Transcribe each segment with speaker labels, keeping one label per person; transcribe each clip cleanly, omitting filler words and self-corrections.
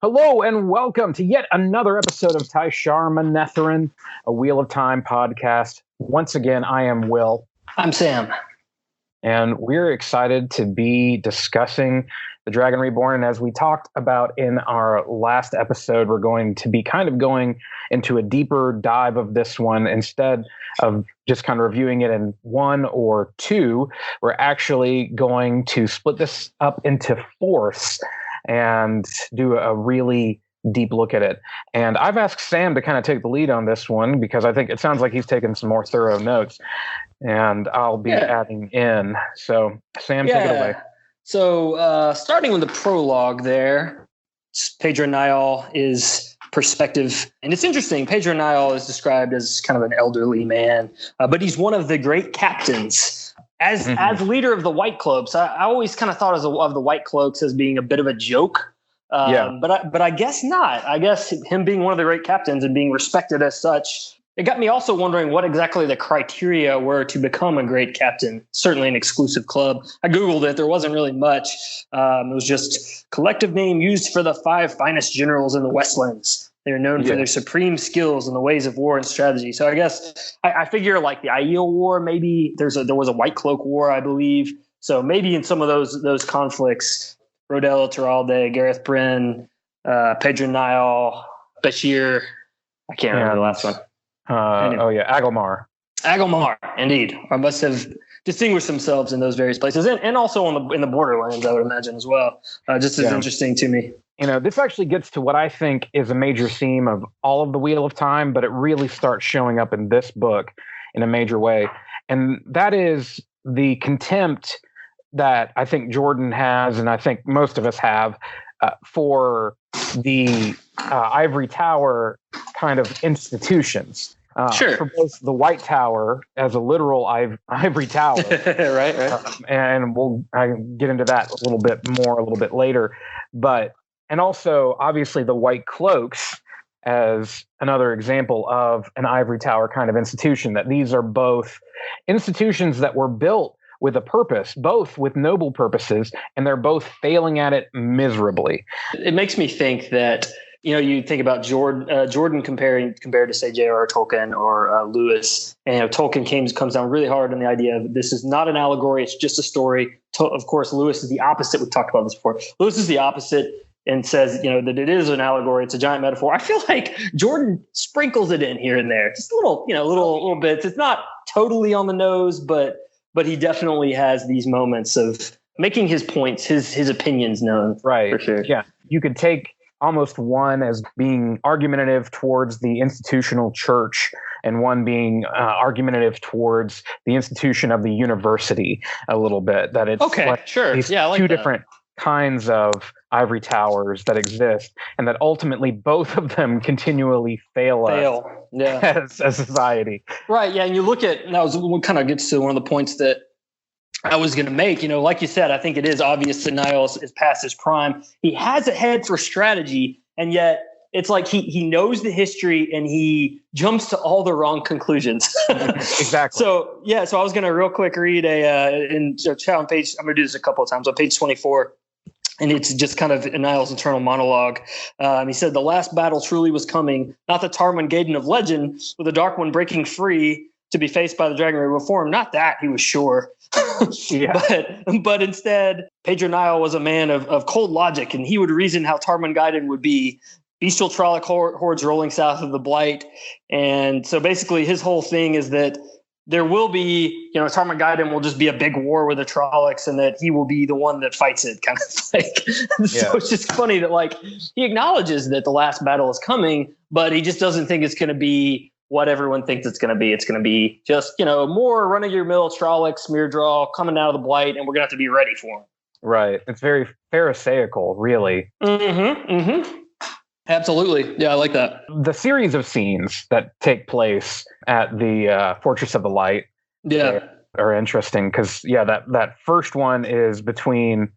Speaker 1: Hello and welcome to yet another episode of Tai'Shar, a Wheel of Time podcast. Once again, I am Will.
Speaker 2: I'm Sam.
Speaker 1: And we're excited to be discussing the Dragon Reborn. And as we talked about in our last episode, we're going to be kind of going into a deeper dive of this one. Instead of just kind of reviewing it in one or two, we're actually going to split this up into fourths and do a really deep look at it. And I've asked Sam to kind of take the lead on this one because I think it sounds like he's taken some more thorough notes, and I'll be adding in. So Sam, take it away.
Speaker 2: So starting with the prologue there, Pedro Niall is perspective. And it's interesting. Pedro Niall is described as kind of an elderly man, but he's one of the great captains. As leader of the White Cloaks, I always kind of thought of the White Cloaks as being a bit of a joke. But I guess not. I guess him being one of the great captains and being respected as such, it got me also wondering what exactly the criteria were to become a great captain. Certainly an exclusive club. I Googled it. There wasn't really much. It was just collective name used for the 5 finest generals in the Westlands. They're known for their supreme skills in the ways of war and strategy. So I guess I figure like the Aiel War, maybe there was a White Cloak War, I believe. So maybe in some of those conflicts, Rodel Teralde, Gareth Bryn, Pedro Niall, Bashir. I can't remember the last one.
Speaker 1: Agelmar.
Speaker 2: Agelmar, indeed. I must have distinguished themselves in those various places, and also in the borderlands, I would imagine as well. Just as interesting to me.
Speaker 1: You know, this actually gets to what I think is a major theme of all of the Wheel of Time, but it really starts showing up in this book in a major way. And that is the contempt that I think Jordan has, and I think most of us have, for the Ivory Tower kind of institutions. For both the White Tower as a literal ivory tower. right. And we'll get into that a little bit later. And also, obviously, the White Cloaks as another example of an ivory tower kind of institution, that these are both institutions that were built with a purpose, both with noble purposes, and they're both failing at it miserably.
Speaker 2: It makes me think that, you think about Jordan compared to, say, J.R.R. Tolkien or Lewis. And Tolkien comes down really hard on the idea of this is not an allegory, it's just a story. Of course, Lewis is the opposite. We've talked about this before. Lewis is the opposite and says, that it is an allegory. It's a giant metaphor. I feel like Jordan sprinkles it in here and there, just little bits. It's not totally on the nose, but he definitely has these moments of making his points, his opinions known.
Speaker 1: Right.
Speaker 2: For sure.
Speaker 1: Yeah. You could take almost one as being argumentative towards the institutional church and one being argumentative towards the institution of the university a little bit. That it's two different kinds of ivory towers that exist, and that ultimately both of them continually fail as a society.
Speaker 2: Right. Yeah. And you look at, that what kind of gets to one of the points that I was going to make, like you said, I think it is obvious that Niles is past his prime. He has a head for strategy, and yet it's like he knows the history and he jumps to all the wrong conclusions.
Speaker 1: Exactly.
Speaker 2: So I was going to real quick read on page, I'm going to do this a couple of times, on page 24. And it's just kind of Niall's internal monologue. He said, the last battle truly was coming, not the Tarmon Gaiden of legend, with the Dark One breaking free to be faced by the Dragon Reborn. Not that, he was sure. But instead, Pedro Niall was a man of cold logic, and he would reason how Tarmon Gaiden would be. Bestial Trolloc hordes rolling south of the Blight. And so basically his whole thing is that there will be, Tarmon Gaiden will just be a big war with the Trollocs, and that he will be the one that fights it, kind of like. So it's just funny that he acknowledges that the last battle is coming, but he just doesn't think it's going to be what everyone thinks it's going to be. It's going to be just, more run-of-your-mill Trollocs, smear draw, coming out of the Blight, and we're going to have to be ready for him.
Speaker 1: Right. It's very pharisaical, really.
Speaker 2: Mm-hmm. Mm-hmm. Absolutely. Yeah, I like that.
Speaker 1: The series of scenes that take place at the Fortress of the Light are interesting because, that first one is between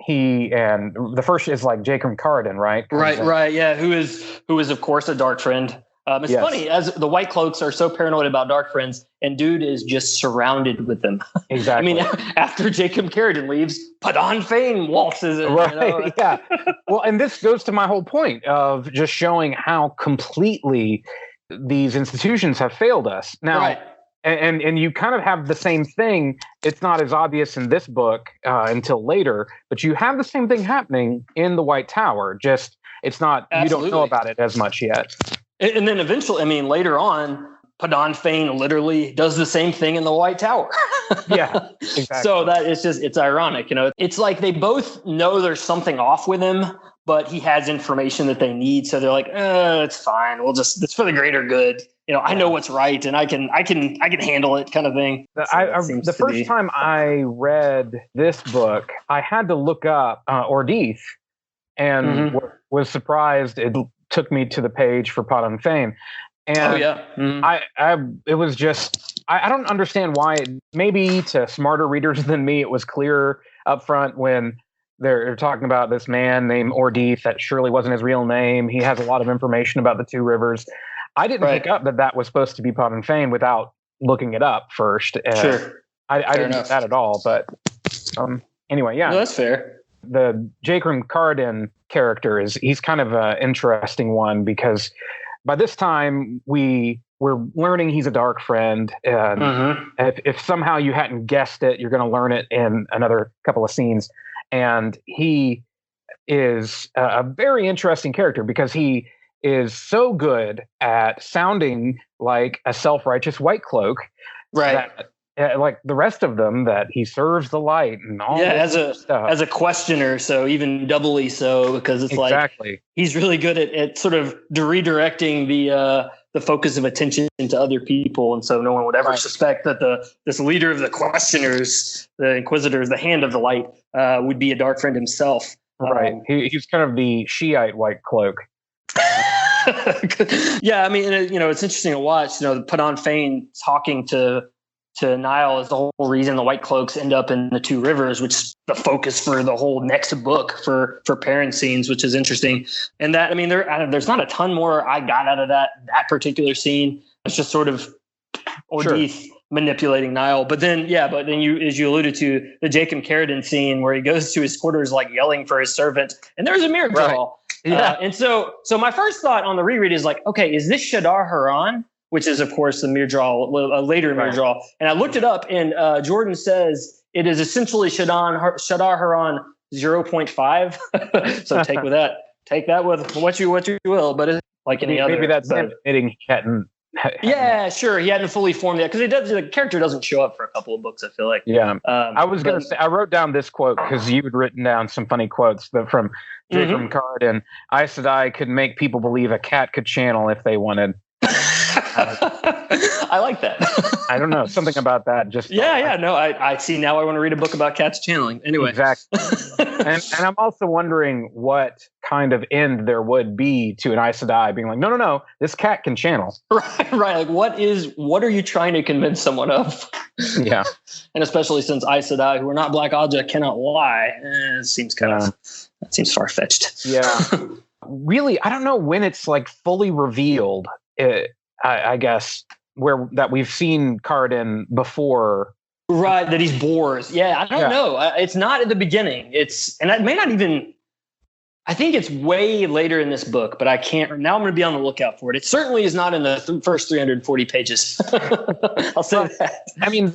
Speaker 1: he and the first is like Jacob Carradine, right?
Speaker 2: Right. Yeah. Who is of course a dark friend It's funny, as the White Cloaks are so paranoid about Dark Friends, and dude is just surrounded with them.
Speaker 1: Exactly.
Speaker 2: I mean, after Jacob Carradine leaves, Padan Fain waltzes in.
Speaker 1: Right. Yeah. Well, and this goes to my whole point of just showing how completely these institutions have failed us. Now,
Speaker 2: Right.
Speaker 1: And you kind of have the same thing. It's not as obvious in this book until later, but you have the same thing happening in the White Tower. Just it's not
Speaker 2: Absolutely.
Speaker 1: You don't know about it as much yet.
Speaker 2: And then eventually, I mean, later on, Padan Fain literally does the same thing in the White Tower.
Speaker 1: Yeah, exactly.
Speaker 2: So that it's ironic, It's like they both know there's something off with him, but he has information that they need. So they're like, it's fine. It's for the greater good. I know what's right, and I can handle it, kind of thing.
Speaker 1: The first time I read this book, I had to look up Ordith, and was surprised it took me to the page for Padan Fain. And it was just, I don't understand why. Maybe to smarter readers than me, it was clear up front when they're talking about this man named Ordith. That surely wasn't his real name. He has a lot of information about the two rivers. I didn't pick up that was supposed to be Padan Fain without looking it up first.
Speaker 2: Sure.
Speaker 1: I didn't get that at all. But anyway, yeah.
Speaker 2: No, that's fair.
Speaker 1: The Jacob Carradine character he's kind of an interesting one, because by this time we're learning he's a Dark Friend, and if somehow you hadn't guessed it, you're going to learn it in another couple of scenes. And he is a very interesting character because he is so good at sounding like a self-righteous White Cloak,
Speaker 2: right?
Speaker 1: Like the rest of them, that he serves the light and all that stuff.
Speaker 2: As a questioner, so even doubly so, because it's like he's really good at sort of redirecting the focus of attention to other people, and so no one would ever suspect that this leader of the questioners, the Inquisitors, the Hand of the Light, would be a Dark Friend himself.
Speaker 1: Right. He's kind of the Shiite White Cloak.
Speaker 2: Yeah, I mean, it's interesting to watch. Padan Fain talking to Niall is the whole reason the White Cloaks end up in the Two Rivers, which is the focus for the whole next book for parent scenes, which is interesting. And that, I mean, there's not a ton more I got out of that particular scene. It's just sort of Ordith manipulating Niall. But then you, as you alluded to, the Jacob Carradine scene where he goes to his quarters, like yelling for his servant, and there's a mirror ball. Yeah. And so my first thought on the reread is like, okay, is this Shadar Haran? Which is, of course, the Mirjal, a later Mirjal. And I looked it up, and Jordan says it is essentially Shadar Haran 0.5. So take that with what you will. But it's like any other.
Speaker 1: Maybe that's admitting he hadn't.
Speaker 2: Yeah, sure. He hadn't fully formed that, because the character doesn't show up for a couple of books, I feel like.
Speaker 1: Yeah. I was going to say, I wrote down this quote because you had written down some funny quotes from Jacob Carradine. Aes Sedai could make people believe a cat could channel if they wanted.
Speaker 2: I like that.
Speaker 1: I don't know, something about that. Just
Speaker 2: no, I see now. I want to read a book about cats channeling. Anyway,
Speaker 1: exactly. and I'm also wondering what kind of end there would be to an Aes Sedai being like, no, this cat can channel.
Speaker 2: Right. Like, what are you trying to convince someone of?
Speaker 1: Yeah,
Speaker 2: and especially since Aes Sedai, who are not Black Aja, cannot lie. It seems that seems far fetched.
Speaker 1: Yeah, really, I don't know when it's like fully revealed. I guess that we've seen Carradine before,
Speaker 2: right? That he's Boars. Yeah, I don't know. It's not at the beginning. And it may not even. I think it's way later in this book, but I can't. Now I'm going to be on the lookout for it. It certainly is not in the first 340 pages. I'll say that.
Speaker 1: I mean,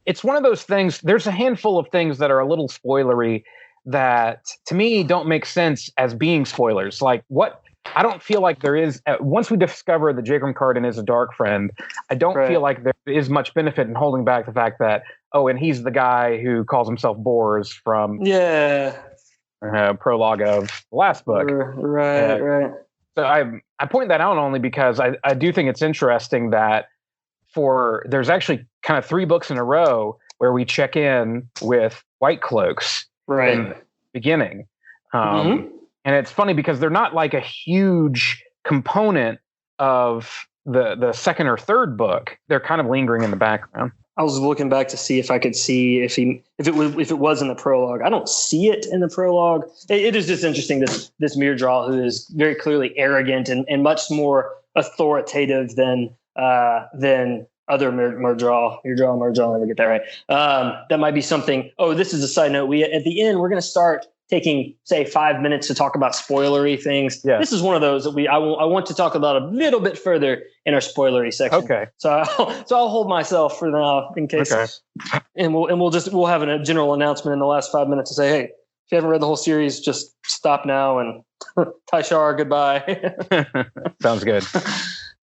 Speaker 1: it's one of those things. There's a handful of things that are a little spoilery that, to me, don't make sense as being spoilers. Like what. I don't feel like there is, once we discover that Jacob Carradine is a Dark Friend, I don't feel like there is much benefit in holding back the fact that, and he's the guy who calls himself Bors from prologue of the last book.
Speaker 2: Right.
Speaker 1: So I point that out only because I do think it's interesting that there's actually kind of 3 books in a row where we check in with White Cloaks in the beginning. And it's funny because they're not like a huge component of the second or third book. They're kind of lingering in the background.
Speaker 2: I was looking back to see if I could see if it was in the prologue. I don't see it in the prologue. It is just interesting, this Mirjal, who is very clearly arrogant and much more authoritative than other Murdraw. I'll never get that right. That might be something. Oh, this is a side note. At the end, we're going to start taking, say, 5 minutes to talk about spoilery things. Yeah. This is one of those that I want to talk about a little bit further in our spoilery section.
Speaker 1: Okay.
Speaker 2: So I'll hold myself for now in case. Okay. And we'll have a general announcement in the last 5 minutes to say, hey, if you haven't read the whole series, just stop now and Tai'Shar, goodbye.
Speaker 1: Sounds good.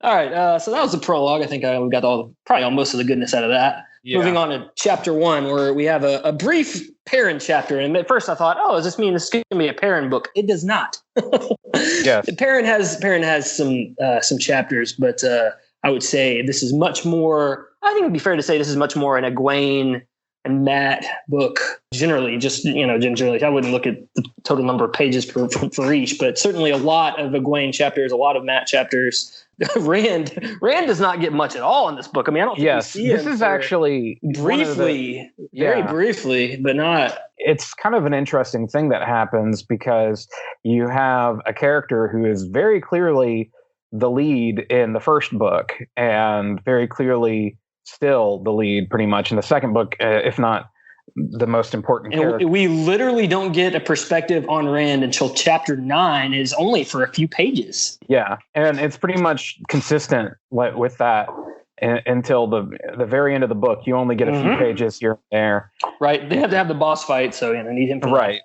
Speaker 2: All right. So that was the prologue. I think we got probably most of the goodness out of that. Yeah. Moving on to chapter 1, where we have a brief Perrin chapter. And at first I thought, does this mean this is going to be a Perrin book? It does not. Yes. Perrin has some chapters, but I would say this is much more, I think it would be fair to say this is much more an Egwene and Matt book. Generally, I wouldn't look at the total number of pages for each, but certainly a lot of Egwene chapters, a lot of Matt chapters. Rand does not get much at all in this book. I mean, I don't think we see
Speaker 1: this is actually
Speaker 2: briefly, very briefly, but not.
Speaker 1: It's kind of an interesting thing that happens because you have a character who is very clearly the lead in the first book and very clearly still the lead pretty much in the second book, if not the most important character.
Speaker 2: And we literally don't get a perspective on Rand until chapter 9 is only for a few pages.
Speaker 1: Yeah, and it's pretty much consistent with that until the very end of the book. You only get a few pages here and there.
Speaker 2: Right, they have to have the boss fight, so I need him for
Speaker 1: right.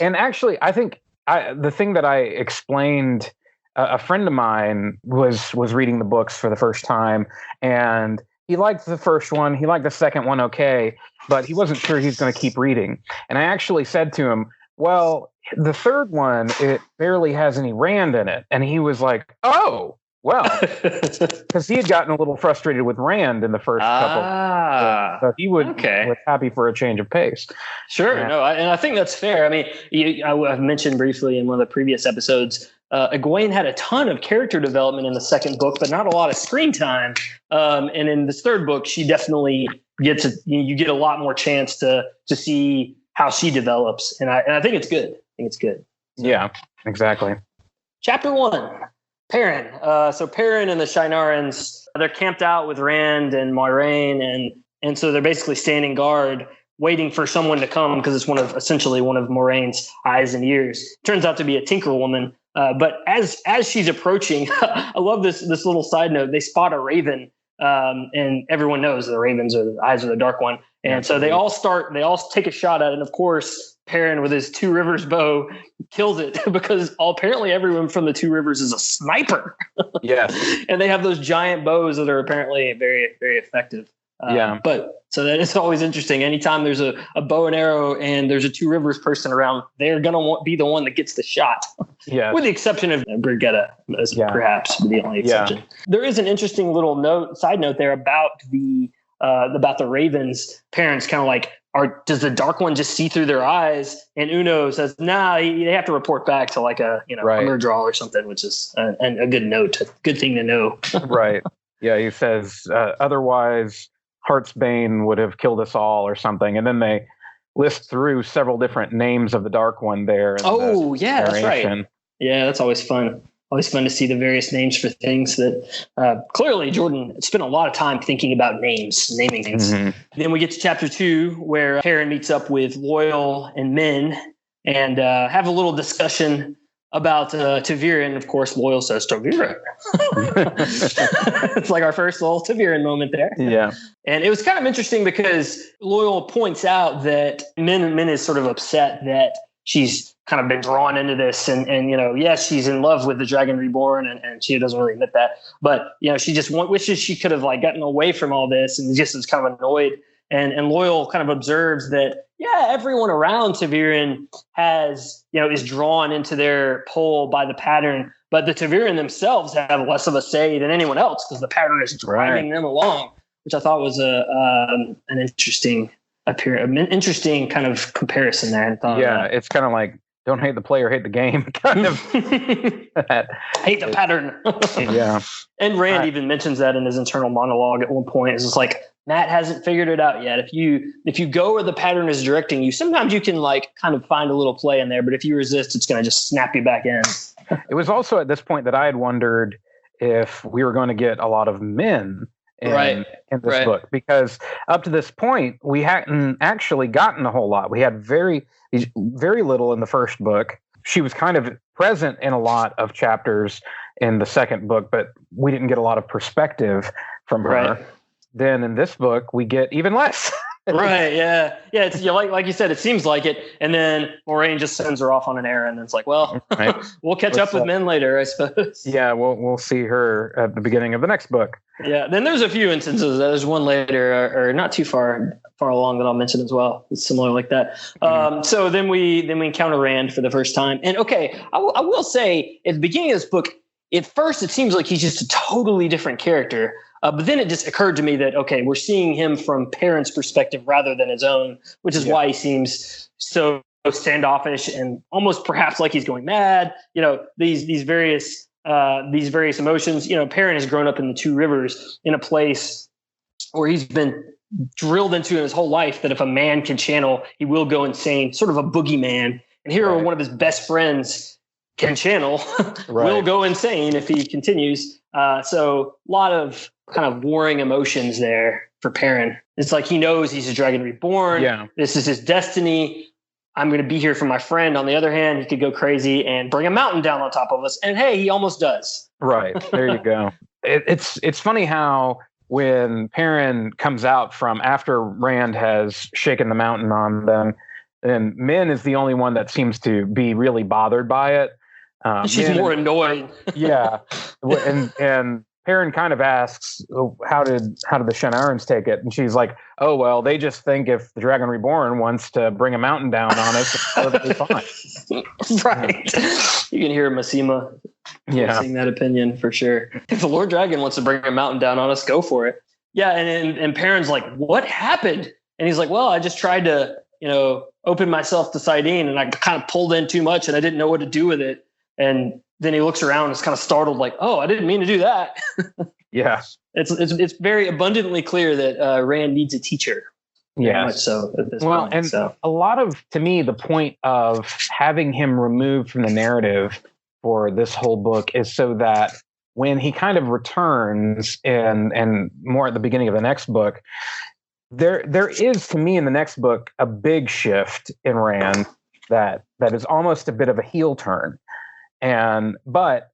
Speaker 1: And actually, I think the thing that I explained, a friend of mine was reading the books for the first time, and he liked the first one. He liked the second one okay, but he wasn't sure he's going to keep reading. And I actually said to him, well, the third one, it barely has any Rand in it. And he was like, oh, well, because he had gotten a little frustrated with Rand in the first couple. So he was happy for a change of pace.
Speaker 2: Sure. And I think that's fair. I mean, I've mentioned briefly in one of the previous episodes, Egwene had a ton of character development in the second book, but not a lot of screen time. And in this third book, she definitely you get a lot more chance to see how she develops. And I think it's good.
Speaker 1: Yeah, exactly.
Speaker 2: Chapter 1, Perrin. So Perrin and the Shienarans, they're camped out with Rand and Moiraine, and so they're basically standing guard, waiting for someone to come because it's essentially one of Moraine's eyes and ears. Turns out to be a Tinker Woman. But as she's approaching, I love this little side note. They spot a raven, and everyone knows the ravens are the eyes of the Dark One. And so they all take a shot at it. And of course, Perrin with his Two Rivers bow kills it because apparently everyone from the Two Rivers is a sniper.
Speaker 1: Yes.
Speaker 2: And they have those giant bows that are apparently very, very effective. But so that is always interesting. Anytime there's a bow and arrow and there's a Two Rivers person around, they're going to be the one that gets the shot. Yeah. With the exception of Brigitte, perhaps the only exception. Yeah. There is an interesting little side note there about the ravens. Perrin's kind of like, does the Dark One just see through their eyes? And Uno says, nah, they have to report back to like a Murdraw or something, which is a good note, a good thing to know.
Speaker 1: Right. Yeah. He says, otherwise Heartsbane would have killed us all or something. And then they list through several different names of the Dark One there.
Speaker 2: Oh, yeah, that's right. Yeah, that's always fun. Always fun to see the various names for things that clearly Jordan spent a lot of time thinking about naming things. Mm-hmm. Then we get to chapter 2 where Perrin meets up with Loial and Min and have a little discussion about ta'veren. Of course, Loial says ta'veren. It's like our first little ta'veren moment there.
Speaker 1: Yeah.
Speaker 2: And it was kind of interesting because Loial points out that Min is sort of upset that she's kind of been drawn into this and yes, she's in love with the Dragon Reborn and she doesn't really admit that, but she just wishes she could have like gotten away from all this and just is kind of annoyed. And Loial kind of observes that, everyone around ta'veren is drawn into their pull by the pattern, but the ta'veren themselves have less of a say than anyone else because the pattern is driving them along, which I thought was an interesting kind of comparison there.
Speaker 1: It's kind of like, don't hate the player, hate the game. Kind of.
Speaker 2: Hate the pattern.
Speaker 1: Yeah.
Speaker 2: And Rand even mentions that in his internal monologue at one point. It's just like, Matt hasn't figured it out yet. If you go where the pattern is directing you, sometimes you can like kind of find a little play in there. But if you resist, it's going to just snap you back in.
Speaker 1: It was also at this point that I had wondered if we were going to get a lot of men in this book, because up to this point we hadn't actually gotten a whole lot. We had very little in the first book. She was kind of present in a lot of chapters in the second book, but we didn't get a lot of perspective from her. Then in this book we get even less.
Speaker 2: It's like you said, it seems like it, and then Moiraine just sends her off on an errand, and it's like, well, we'll catch up with men later, I suppose.
Speaker 1: Yeah, we'll see her at the beginning of the next book.
Speaker 2: Yeah, then there's a few instances. There's one later, or not too far along, that I'll mention as well. It's similar like that. So then we encounter Rand for the first time, and okay, I will say at the beginning of this book, at first it seems like he's just a totally different character. But then it just occurred to me that, okay, we're seeing him from Perrin's perspective rather than his own, which is why he seems so standoffish and almost perhaps like he's going mad. You know, these various emotions. You know, Perrin has grown up in the Two Rivers, in a place where he's been drilled into in his whole life that if a man can channel, he will go insane, sort of a boogeyman. And here one of his best friends can channel, will go insane if he continues. So a lot of kind of warring emotions there for Perrin. It's like he knows he's a Dragon Reborn. Yeah. This is his destiny. I'm going to be here for my friend. On the other hand, he could go crazy and bring a mountain down on top of us. And hey, he almost does. Right.
Speaker 1: There you go. It's funny how when Perrin comes out from after Rand has shaken the mountain on them, and Min is the only one that seems to be really bothered by it.
Speaker 2: She's more annoying.
Speaker 1: And Perrin kind of asks, how did the Shannarans take it? And she's like, oh, well, they just think if the Dragon Reborn wants to bring a mountain down on us, it's perfectly fine.
Speaker 2: Right. You can hear Massima voicing that opinion for sure. If the Lord Dragon wants to bring a mountain down on us, go for it. Yeah, and Perrin's like, what happened? And he's like, well, I just tried to, open myself to Saidin, and I kind of pulled in too much, and I didn't know what to do with it. And then he looks around and is kind of startled, like, oh, I didn't mean to do that.
Speaker 1: Yeah.
Speaker 2: It's very abundantly clear that Rand needs a teacher.
Speaker 1: Yeah.
Speaker 2: Much so at this point.
Speaker 1: And a lot of, to me, the point of having him removed from the narrative for this whole book is so that when he kind of returns and more at the beginning of the next book, there is, to me, in the next book, a big shift in Rand that is almost a bit of a heel turn. But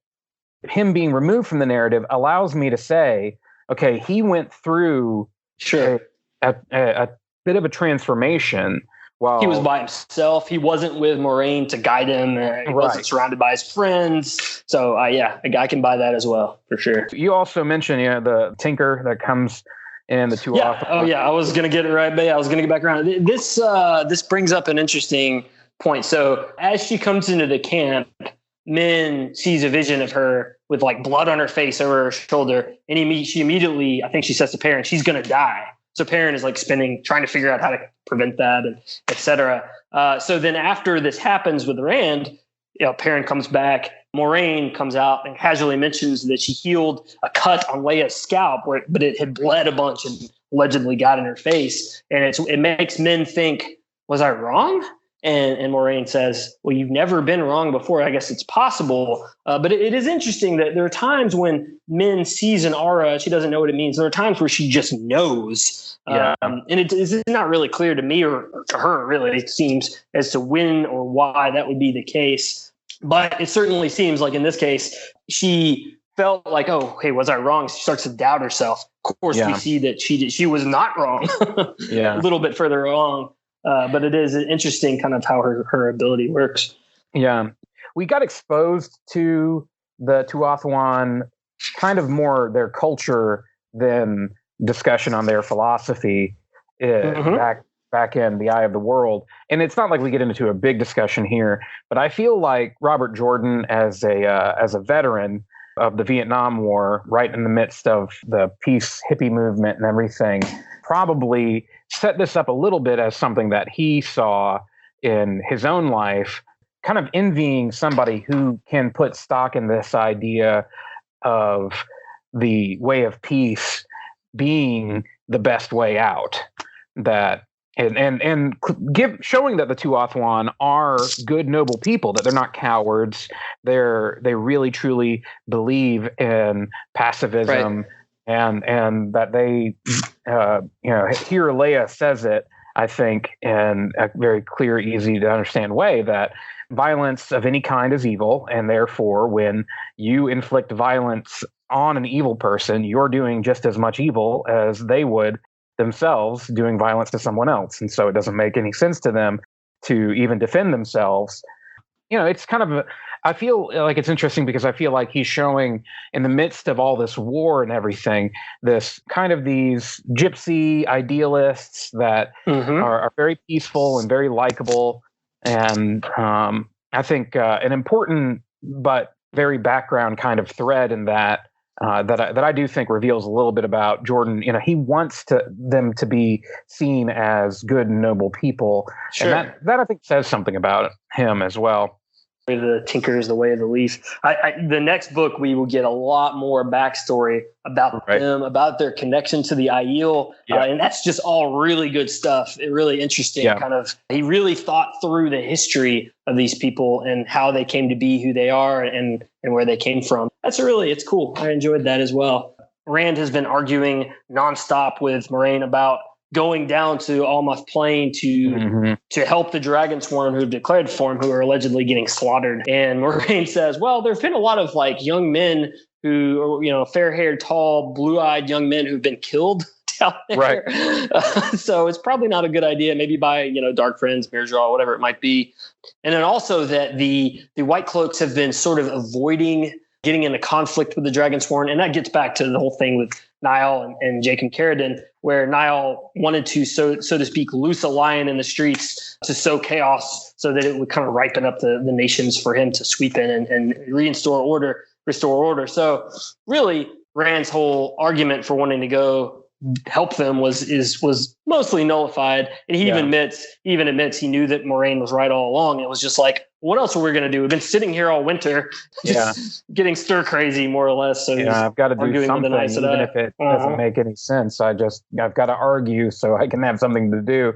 Speaker 1: him being removed from the narrative allows me to say, okay, he went through a bit of a transformation. While
Speaker 2: he was by himself, he wasn't with Moiraine to guide him. He wasn't surrounded by his friends. So, a guy can buy that as well, for sure.
Speaker 1: You also mentioned, the Tinker that comes in the two.
Speaker 2: I was going to get it right, but I was going to get back around. This brings up an interesting point. So, as she comes into the camp, Min sees a vision of her with like blood on her face over her shoulder, and she immediately, I think she says to Perrin, she's going to die. So Perrin is like trying to figure out how to prevent that, and et cetera. So then after this happens with Rand, Perrin comes back. Moiraine comes out and casually mentions that she healed a cut on Leia's scalp, but it had bled a bunch and allegedly got in her face. And it makes Min think, was I wrong? And Moiraine says, well, you've never been wrong before. I guess it's possible. But it is interesting that there are times when Min sees an aura, she doesn't know what it means. There are times where she just knows. And it is not really clear to me or to her, really, it seems, as to when or why that would be the case. But it certainly seems like in this case, she felt like, oh, hey, was I wrong? She starts to doubt herself. Of course, we see that she was not wrong. A little bit further along. But it is interesting kind of how her ability works.
Speaker 1: Yeah. We got exposed to the Tuatha'an kind of more their culture than discussion on their philosophy back in The Eye of the World. And it's not like we get into a big discussion here, but I feel like Robert Jordan, as a veteran of the Vietnam War, right in the midst of the peace hippie movement and everything, probably set this up a little bit as something that he saw in his own life, kind of envying somebody who can put stock in this idea of the way of peace being the best way out. That showing that the Tuatha'an are good, noble people, that they're not cowards. They really truly believe in pacifism, and that they, here Leia says it, I think, in a very clear, easy to understand way, that violence of any kind is evil, and therefore, when you inflict violence on an evil person, you're doing just as much evil as they would themselves doing violence to someone else. And so it doesn't make any sense to them to even defend themselves. It's kind of I feel like it's interesting because I feel like he's showing, in the midst of all this war and everything, this kind of these gypsy idealists that are very peaceful and very likable. And I think an important but very background kind of thread in that that I do think reveals a little bit about Jordan. He wants them to be seen as good and noble people. Sure. And that I think says something about him as well.
Speaker 2: The Tinker is the way of the leaf. The next book, we will get a lot more backstory about them, about their connection to the Aiel. And that's just all really good stuff. Really interesting. He really thought through the history of these people and how they came to be who they are and where they came from. It's cool. I enjoyed that as well. Rand has been arguing nonstop with Moiraine about going down to Almoth Plain to help the Dragon Swarm who have declared for him, who are allegedly getting slaughtered. And Moiraine says, well, there've been a lot of young men who are, fair-haired, tall, blue-eyed young men who've been killed down there. Right. So it's probably not a good idea, maybe by, Dark Friends, Mirjaw, whatever it might be. And then also that the White Cloaks have been sort of avoiding getting into conflict with the Dragon Swarm. And that gets back to the whole thing with Niall and Jaqen Carridin, where Niall wanted to, so to speak, loose a lion in the streets to sow chaos so that it would kind of ripen up the nations for him to sweep in and restore order. So really, Rand's whole argument for wanting to go help them was mostly nullified. And he even admits he knew that Moiraine was right all along. It was just like, what else are we going to do? We've been sitting here all winter, just getting stir crazy, more or less. So
Speaker 1: I've got to do something, even if it doesn't make any sense. I've got to argue so I can have something to do.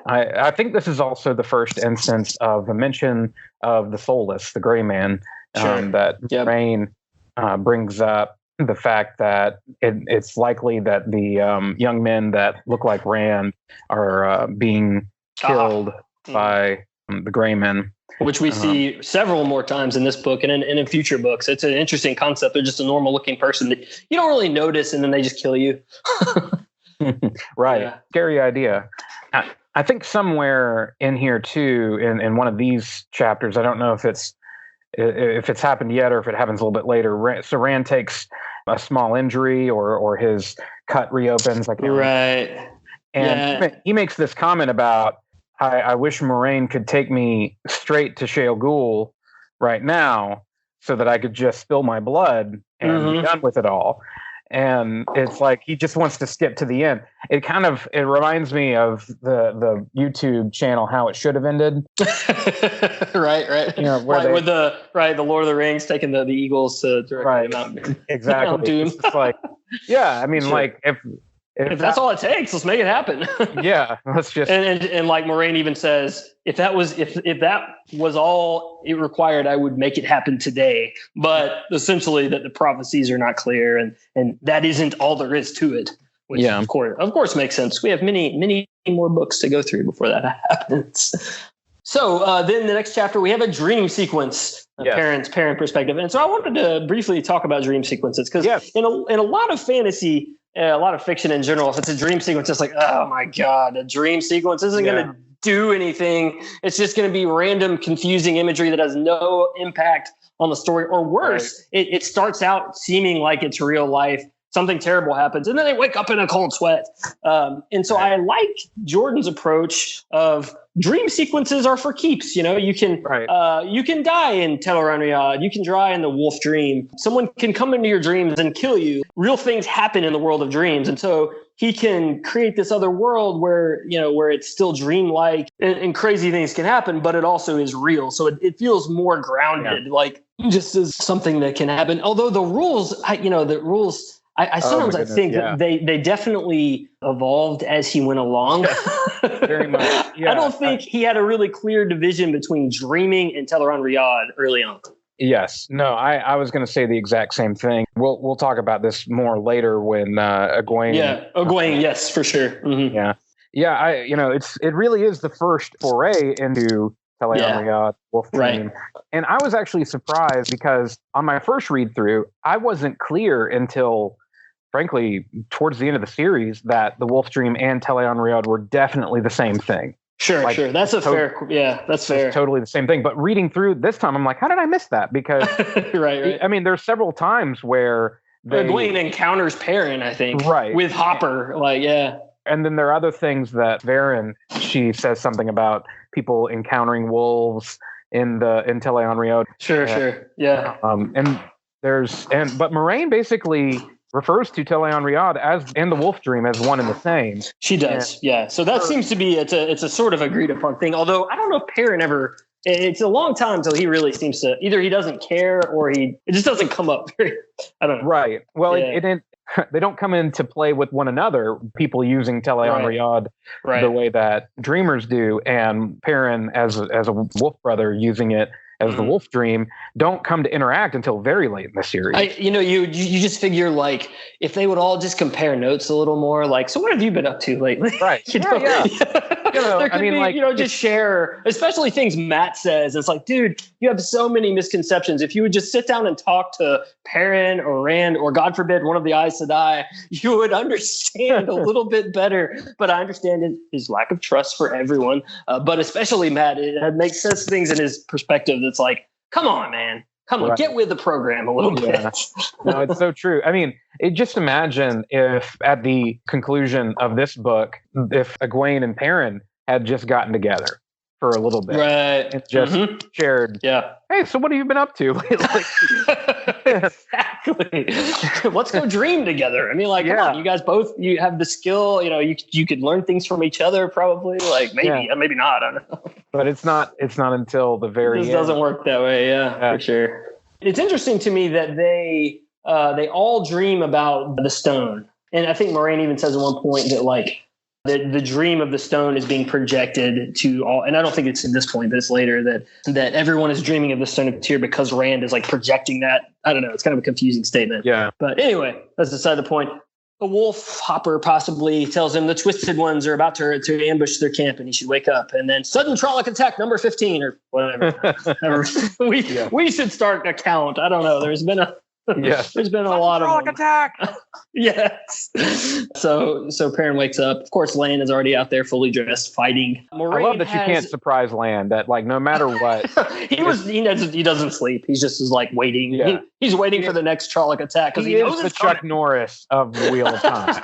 Speaker 1: I think this is also the first instance of a mention of the Soulless, the Gray Man, that Moiraine brings up. The fact that it's likely that the young men that look like Rand are being killed by the Gray Men.
Speaker 2: Which we see several more times in this book and in future books. It's an interesting concept. They're just a normal looking person that you don't really notice, and then they just kill you.
Speaker 1: Right. Yeah. Scary idea. I think somewhere in here too, in one of these chapters, I don't know if it's happened yet or if it happens a little bit later. So Rand takes a small injury or his cut reopens. And he makes this comment about, I wish Moiraine could take me straight to Shale Ghul right now so that I could just spill my blood and be done with it all. And it's like he just wants to skip to the end. It reminds me of the YouTube channel How It Should Have Ended.
Speaker 2: right. With the Lord of the Rings taking the eagles to direct Mount
Speaker 1: exactly.
Speaker 2: Mount Doom.
Speaker 1: It's like, if
Speaker 2: that's all it takes, let's make it happen.
Speaker 1: Let's just
Speaker 2: and like Moiraine even says, if that was all it required, I would make it happen today. But essentially, that the prophecies are not clear, and that isn't all there is to it. Which of course makes sense. We have many more books to go through before that happens. So then the next chapter, we have a dream sequence, parent perspective, and so I wanted to briefly talk about dream sequences because in a lot of fantasy. A lot of fiction in general, if it's a dream sequence, it's like, oh my God, a dream sequence isn't going to do anything. It's just going to be random, confusing imagery that has no impact on the story. Or worse, it starts out seeming like it's real life. Something terrible happens, and then they wake up in a cold sweat. And so I like Jordan's approach of dream sequences are for keeps. You can die in Teleron Riyadh. You can die in the Wolf Dream. Someone can come into your dreams and kill you. Real things happen in the world of dreams, and so he can create this other world where it's still dreamlike and crazy things can happen, but it also is real. So it feels more grounded, like just as something that can happen. Although the rules, I sometimes I think that they definitely evolved as he went along.
Speaker 1: Very much. Yeah.
Speaker 2: I don't think he had a really clear division between dreaming and Tai'Shar Riyadh early on.
Speaker 1: Yes. No, I was going to say the exact same thing. We'll talk about this more later when Egwene.
Speaker 2: Yeah, Egwene. Yes, for sure. Mm-hmm.
Speaker 1: Yeah. Yeah. It really is the first foray into Tai'Shar Riyadh, Wolf Dream.
Speaker 2: Right.
Speaker 1: And I was actually surprised because on my first read through, I wasn't clear until, frankly, towards the end of the series that the Wolf Dream and Tai'Shar Riyadh were definitely the same thing.
Speaker 2: Sure. That's a fair. Yeah, that's fair.
Speaker 1: It's totally the same thing. But reading through this time, I'm like, how did I miss that? Because
Speaker 2: right.
Speaker 1: I mean, there's several times where
Speaker 2: Egwene encounters Perrin, I think,
Speaker 1: right,
Speaker 2: with Hopper. Like, yeah.
Speaker 1: And then there are other things that Varen, she says something about people encountering wolves in Tai'Shar Riyadh.
Speaker 2: Sure. Yeah.
Speaker 1: But Moraine basically refers to Tai'Shar Riyadh and the Wolf Dream as one and the same.
Speaker 2: She does, yeah. So that seems to be it's a sort of agreed upon thing. Although I don't know if Perrin ever. It's a long time until he really seems to either he doesn't care or it just doesn't come up. I don't know.
Speaker 1: Right. Well, they don't come into play with one another. People using Tai'Shar Riyadh the way that dreamers do, and Perrin as a wolf brother using it as the Wolf Dream don't come to interact until very late in the series.
Speaker 2: You just figure like if they would all just compare notes a little more, like, so what have you been up to lately?
Speaker 1: Right. Yeah.
Speaker 2: There could be, just share, especially things Matt says. It's like, dude, you have so many misconceptions. If you would just sit down and talk to Perrin or Rand or God forbid one of the Aes Sedai, you would understand a little bit better. But I understand his lack of trust for everyone, but especially Matt. It makes sense things in his perspective. It's like, come on, man. Come on, get with the program a little bit.
Speaker 1: No, it's so true. I mean, just imagine if at the conclusion of this book, if Egwene and Perrin had just gotten together for a little bit.
Speaker 2: Right.
Speaker 1: And just shared.
Speaker 2: Yeah.
Speaker 1: Hey, so what have you been up to?
Speaker 2: Exactly. Let's go dream together. I mean, like, come on, you guys you have the skill, you could learn things from each other probably. Like maybe not. I don't know.
Speaker 1: But it's not until the very end.
Speaker 2: It doesn't work that way. Yeah, for sure. It's interesting to me that they all dream about the stone. And I think Moraine even says at one point that like the dream of the stone is being projected to all, and I don't think it's at this point, but it's later that everyone is dreaming of the stone of Tyr because Rand is like projecting that. I don't know. It's kind of a confusing statement.
Speaker 1: Yeah.
Speaker 2: But anyway, that's beside the point. A wolf, Hopper possibly tells him the Twisted Ones are about to ambush their camp and he should wake up. And then sudden Trolloc attack number 15 or whatever. We should start a count. I don't know. There's been a lot of
Speaker 1: attack.
Speaker 2: Yes. So Perrin wakes up. Of course, Lan is already out there, fully dressed, fighting.
Speaker 1: Moraine I love that you can't surprise Lan. That like no matter what,
Speaker 2: he doesn't sleep. He's just like waiting. Yeah. He's waiting for the next Trolloc attack because he knows
Speaker 1: it's the Chuck Norris of the Wheel of Time.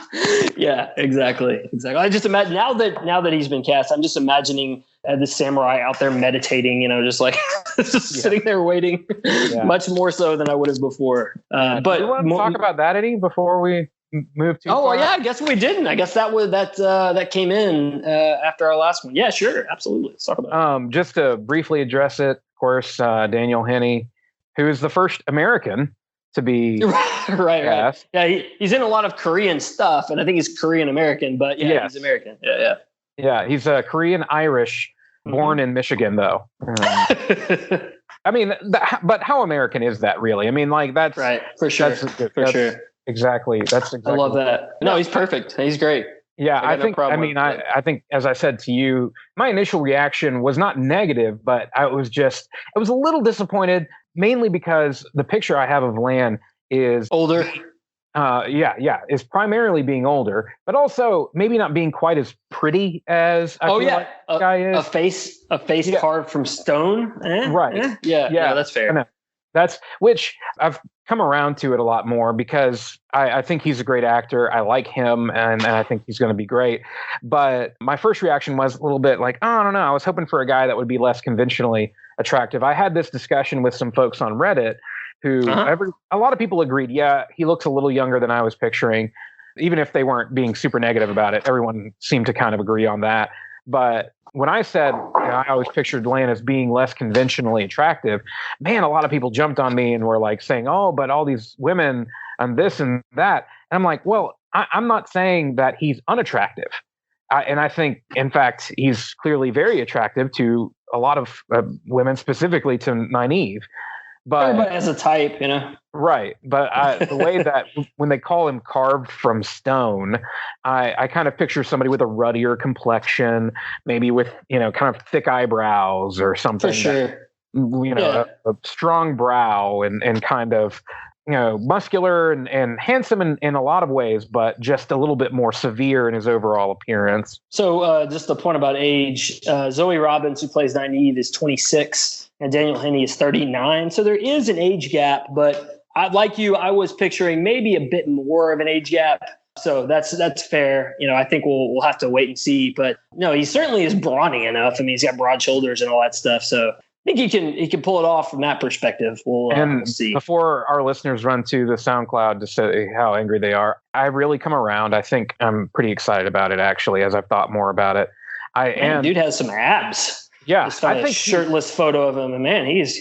Speaker 2: Yeah, exactly. I just imagine now that he's been cast, I'm just imagining the samurai out there meditating, just like sitting there waiting, much more so than I would have before. But
Speaker 1: do you want to talk about that, Eddie, before we move too far?
Speaker 2: Oh, well, yeah, I guess we didn't. I guess that came in after our last one. Yeah, sure, absolutely. Let's talk about it.
Speaker 1: Just to briefly address it, of course, Daniel Henney, who is the first American to be
Speaker 2: right. Yeah, he's in a lot of Korean stuff, and I think he's Korean American, but he's American. Yeah.
Speaker 1: Yeah, he's a Korean Irish, born in Michigan, though. I mean, but how American is that, really? I mean, like that's
Speaker 2: right for sure. Sure.
Speaker 1: Exactly. That's exactly.
Speaker 2: I love that. No, he's perfect. He's great.
Speaker 1: Yeah, I think. I mean, I think, as I said to you, my initial reaction was not negative, but I was a little disappointed, mainly because the picture I have of Lan is
Speaker 2: older.
Speaker 1: Is primarily being older, but also maybe not being quite as pretty as I feel like this guy is.
Speaker 2: A face carved from stone.
Speaker 1: Right.
Speaker 2: Yeah, that's fair.
Speaker 1: I know. That's which I've come around to it a lot more because I think he's a great actor. I like him and I think he's going to be great. But my first reaction was a little bit like, oh, I don't know. I was hoping for a guy that would be less conventionally attractive. I had this discussion with some folks on Reddit who a lot of people agreed, he looks a little younger than I was picturing. Even if they weren't being super negative about it, everyone seemed to kind of agree on that. But when I said I always pictured Lan as being less conventionally attractive, man, a lot of people jumped on me and were like saying, oh, but all these women and this and that. And I'm like, well, I'm not saying that he's unattractive. And I think, in fact, he's clearly very attractive to a lot of women, specifically to Nynaeve. But
Speaker 2: everybody has a type, you know.
Speaker 1: Right. But the way that when they call him carved from stone, I kind of picture somebody with a ruddier complexion, maybe with, kind of thick eyebrows or something.
Speaker 2: For sure.
Speaker 1: A strong brow and kind of, muscular and handsome in a lot of ways, but just a little bit more severe in his overall appearance.
Speaker 2: So just the point about age, Zoe Robbins, who plays Nynaeve, is 26 and Daniel Henney is 39. So there is an age gap, but like you, I was picturing maybe a bit more of an age gap. So that's fair. I think we'll have to wait and see, but no, he certainly is brawny enough. I mean, he's got broad shoulders and all that stuff. So I think he can pull it off from that perspective. We'll see.
Speaker 1: Before our listeners run to the SoundCloud to say how angry they are, I really come around. I think I'm pretty excited about it, actually, as I've thought more about it.
Speaker 2: Dude has some abs.
Speaker 1: Yeah,
Speaker 2: I think shirtless photo of him, and man, he's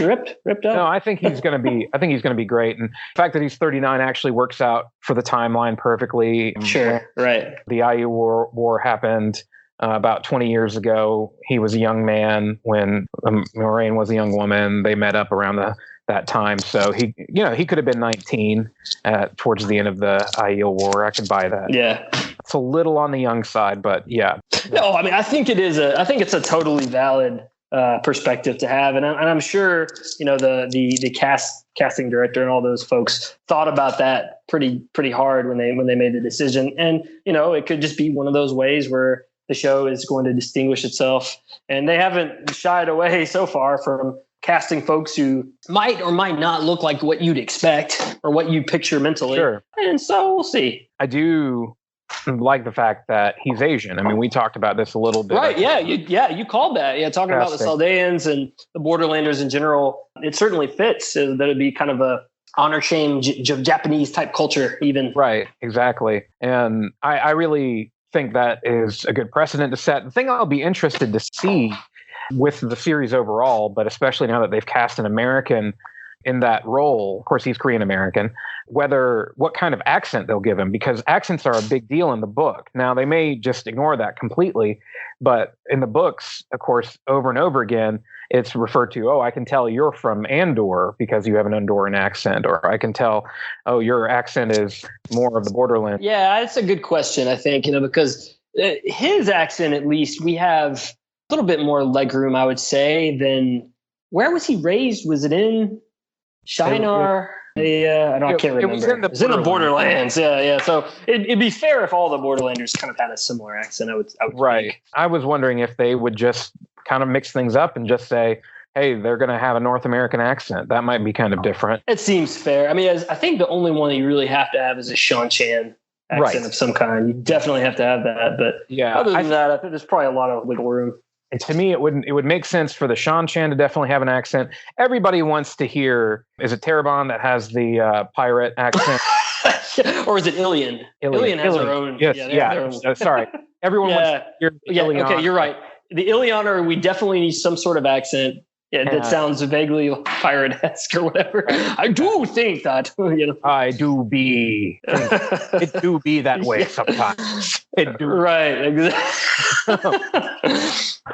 Speaker 2: ripped up.
Speaker 1: No, I think he's going to be great, and the fact that he's 39 actually works out for the timeline perfectly.
Speaker 2: Sure, right.
Speaker 1: The IU war happened about 20 years ago. He was a young man when Moraine was a young woman. They met up around that time, so he could have been 19 towards the end of the Aiel War. I could buy that.
Speaker 2: Yeah,
Speaker 1: it's a little on the young side, but yeah.
Speaker 2: No, I mean, I think it's a totally valid perspective to have, and I'm sure the casting director and all those folks thought about that pretty hard when they made the decision, and it could just be one of those ways where the show is going to distinguish itself, and they haven't shied away so far from casting folks who might or might not look like what you'd expect or what you picture mentally.
Speaker 1: Sure.
Speaker 2: And so we'll see.
Speaker 1: I do like the fact that he's Asian. I mean, we talked about this a little bit.
Speaker 2: Right. Yeah. You called that. Yeah. Talking about the Saldeans and the Borderlanders in general, it certainly fits. That it'd be kind of a honor shame Japanese type culture even.
Speaker 1: Right. Exactly. And I really think that is a good precedent to set. The thing I'll be interested to see with the series overall, but especially now that they've cast an American in that role, of course he's Korean American, what kind of accent they'll give him, because accents are a big deal in the book. Now they may just ignore that completely, but in the books, of course, over and over again, it's referred to, I can tell you're from Andor because you have an Andoran accent, or I can tell, your accent is more of the borderland.
Speaker 2: Yeah, that's a good question, I think, because his accent, at least, we have a little bit more legroom, I would say, than where was he raised? Was it in Shinar? I can't remember. It was in the Borderlands. Yeah. So it'd be fair if all the Borderlanders kind of had a similar accent. I would
Speaker 1: right.
Speaker 2: think.
Speaker 1: I was wondering if they would just kind of mix things up and just say, hey, they're going to have a North American accent. That might be kind of different.
Speaker 2: It seems fair. I mean, I think the only one that you really have to have is a Sean Chan accent of some kind. You definitely have to have that. But other than that, I think there's probably a lot of wiggle room.
Speaker 1: And to me, it would make sense for the Sean Chan to definitely have an accent. Everybody wants to hear, is it Terabon that has the pirate accent?
Speaker 2: Or is it Ilian? Ilian has their own.
Speaker 1: Yes, their own. Sorry. Everyone wants to hear Ilian.
Speaker 2: Okay, you're right. The Ilianer, we definitely need some sort of accent that sounds vaguely pirate-esque or whatever. I do think that.
Speaker 1: I do be. It do be that way sometimes. It do.
Speaker 2: Right. Exactly.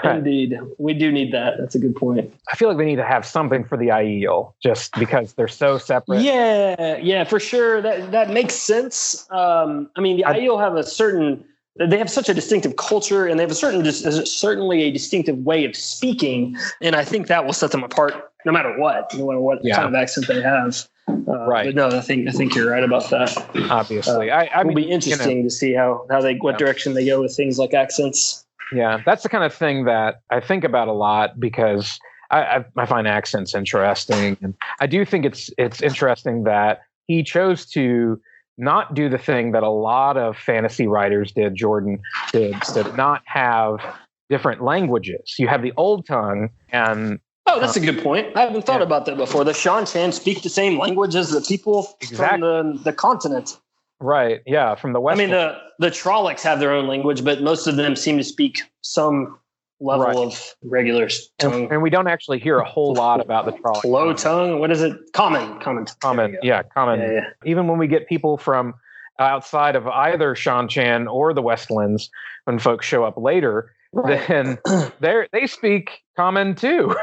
Speaker 2: Indeed. We do need that. That's a good point.
Speaker 1: I feel like they need to have something for the Aiel just because they're so separate.
Speaker 2: Yeah, for sure. That makes sense. I mean, the Aiel have they have such a distinctive culture, and they have certainly a distinctive way of speaking. And I think that will set them apart no matter what kind of accent they have.
Speaker 1: Right.
Speaker 2: But no, I think you're right about that.
Speaker 1: Obviously.
Speaker 2: It'll be interesting to see what direction they go with things like accents.
Speaker 1: Yeah, that's the kind of thing that I think about a lot because I find accents interesting. And I do think it's interesting that he chose to not do the thing that a lot of fantasy writers Jordan did, to not have different languages. You have the old tongue and... Oh,
Speaker 2: that's a good point. I haven't thought about that before. The Sean Chan speak the same language as the people from the continent.
Speaker 1: Right, yeah, from the West.
Speaker 2: I mean, the Trollocs have their own language, but most of them seem to speak some level of regular tongue.
Speaker 1: And we don't actually hear a whole lot about the Trollocs.
Speaker 2: Low tongue? What is it? Common.
Speaker 1: Yeah. Even when we get people from outside of either Shan-Chan or the Westlands, when folks show up later, then they speak common too.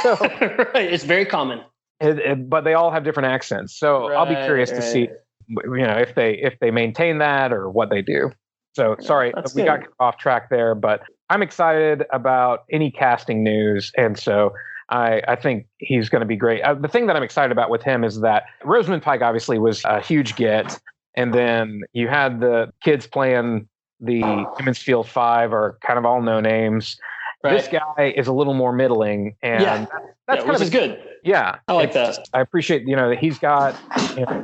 Speaker 1: So,
Speaker 2: right, it's very common.
Speaker 1: But they all have different accents. So I'll be curious to see, if they maintain that or what they do. So sorry, we got off track there, but I'm excited about any casting news, and so I think he's going to be great. The thing that I'm excited about with him is that Rosamund Pike obviously was a huge get, and then you had the kids playing the Women's Field 5 are kind of all no names. Right. This guy is a little more middling, and that's kind of
Speaker 2: good.
Speaker 1: Yeah,
Speaker 2: I like that.
Speaker 1: I appreciate that he's got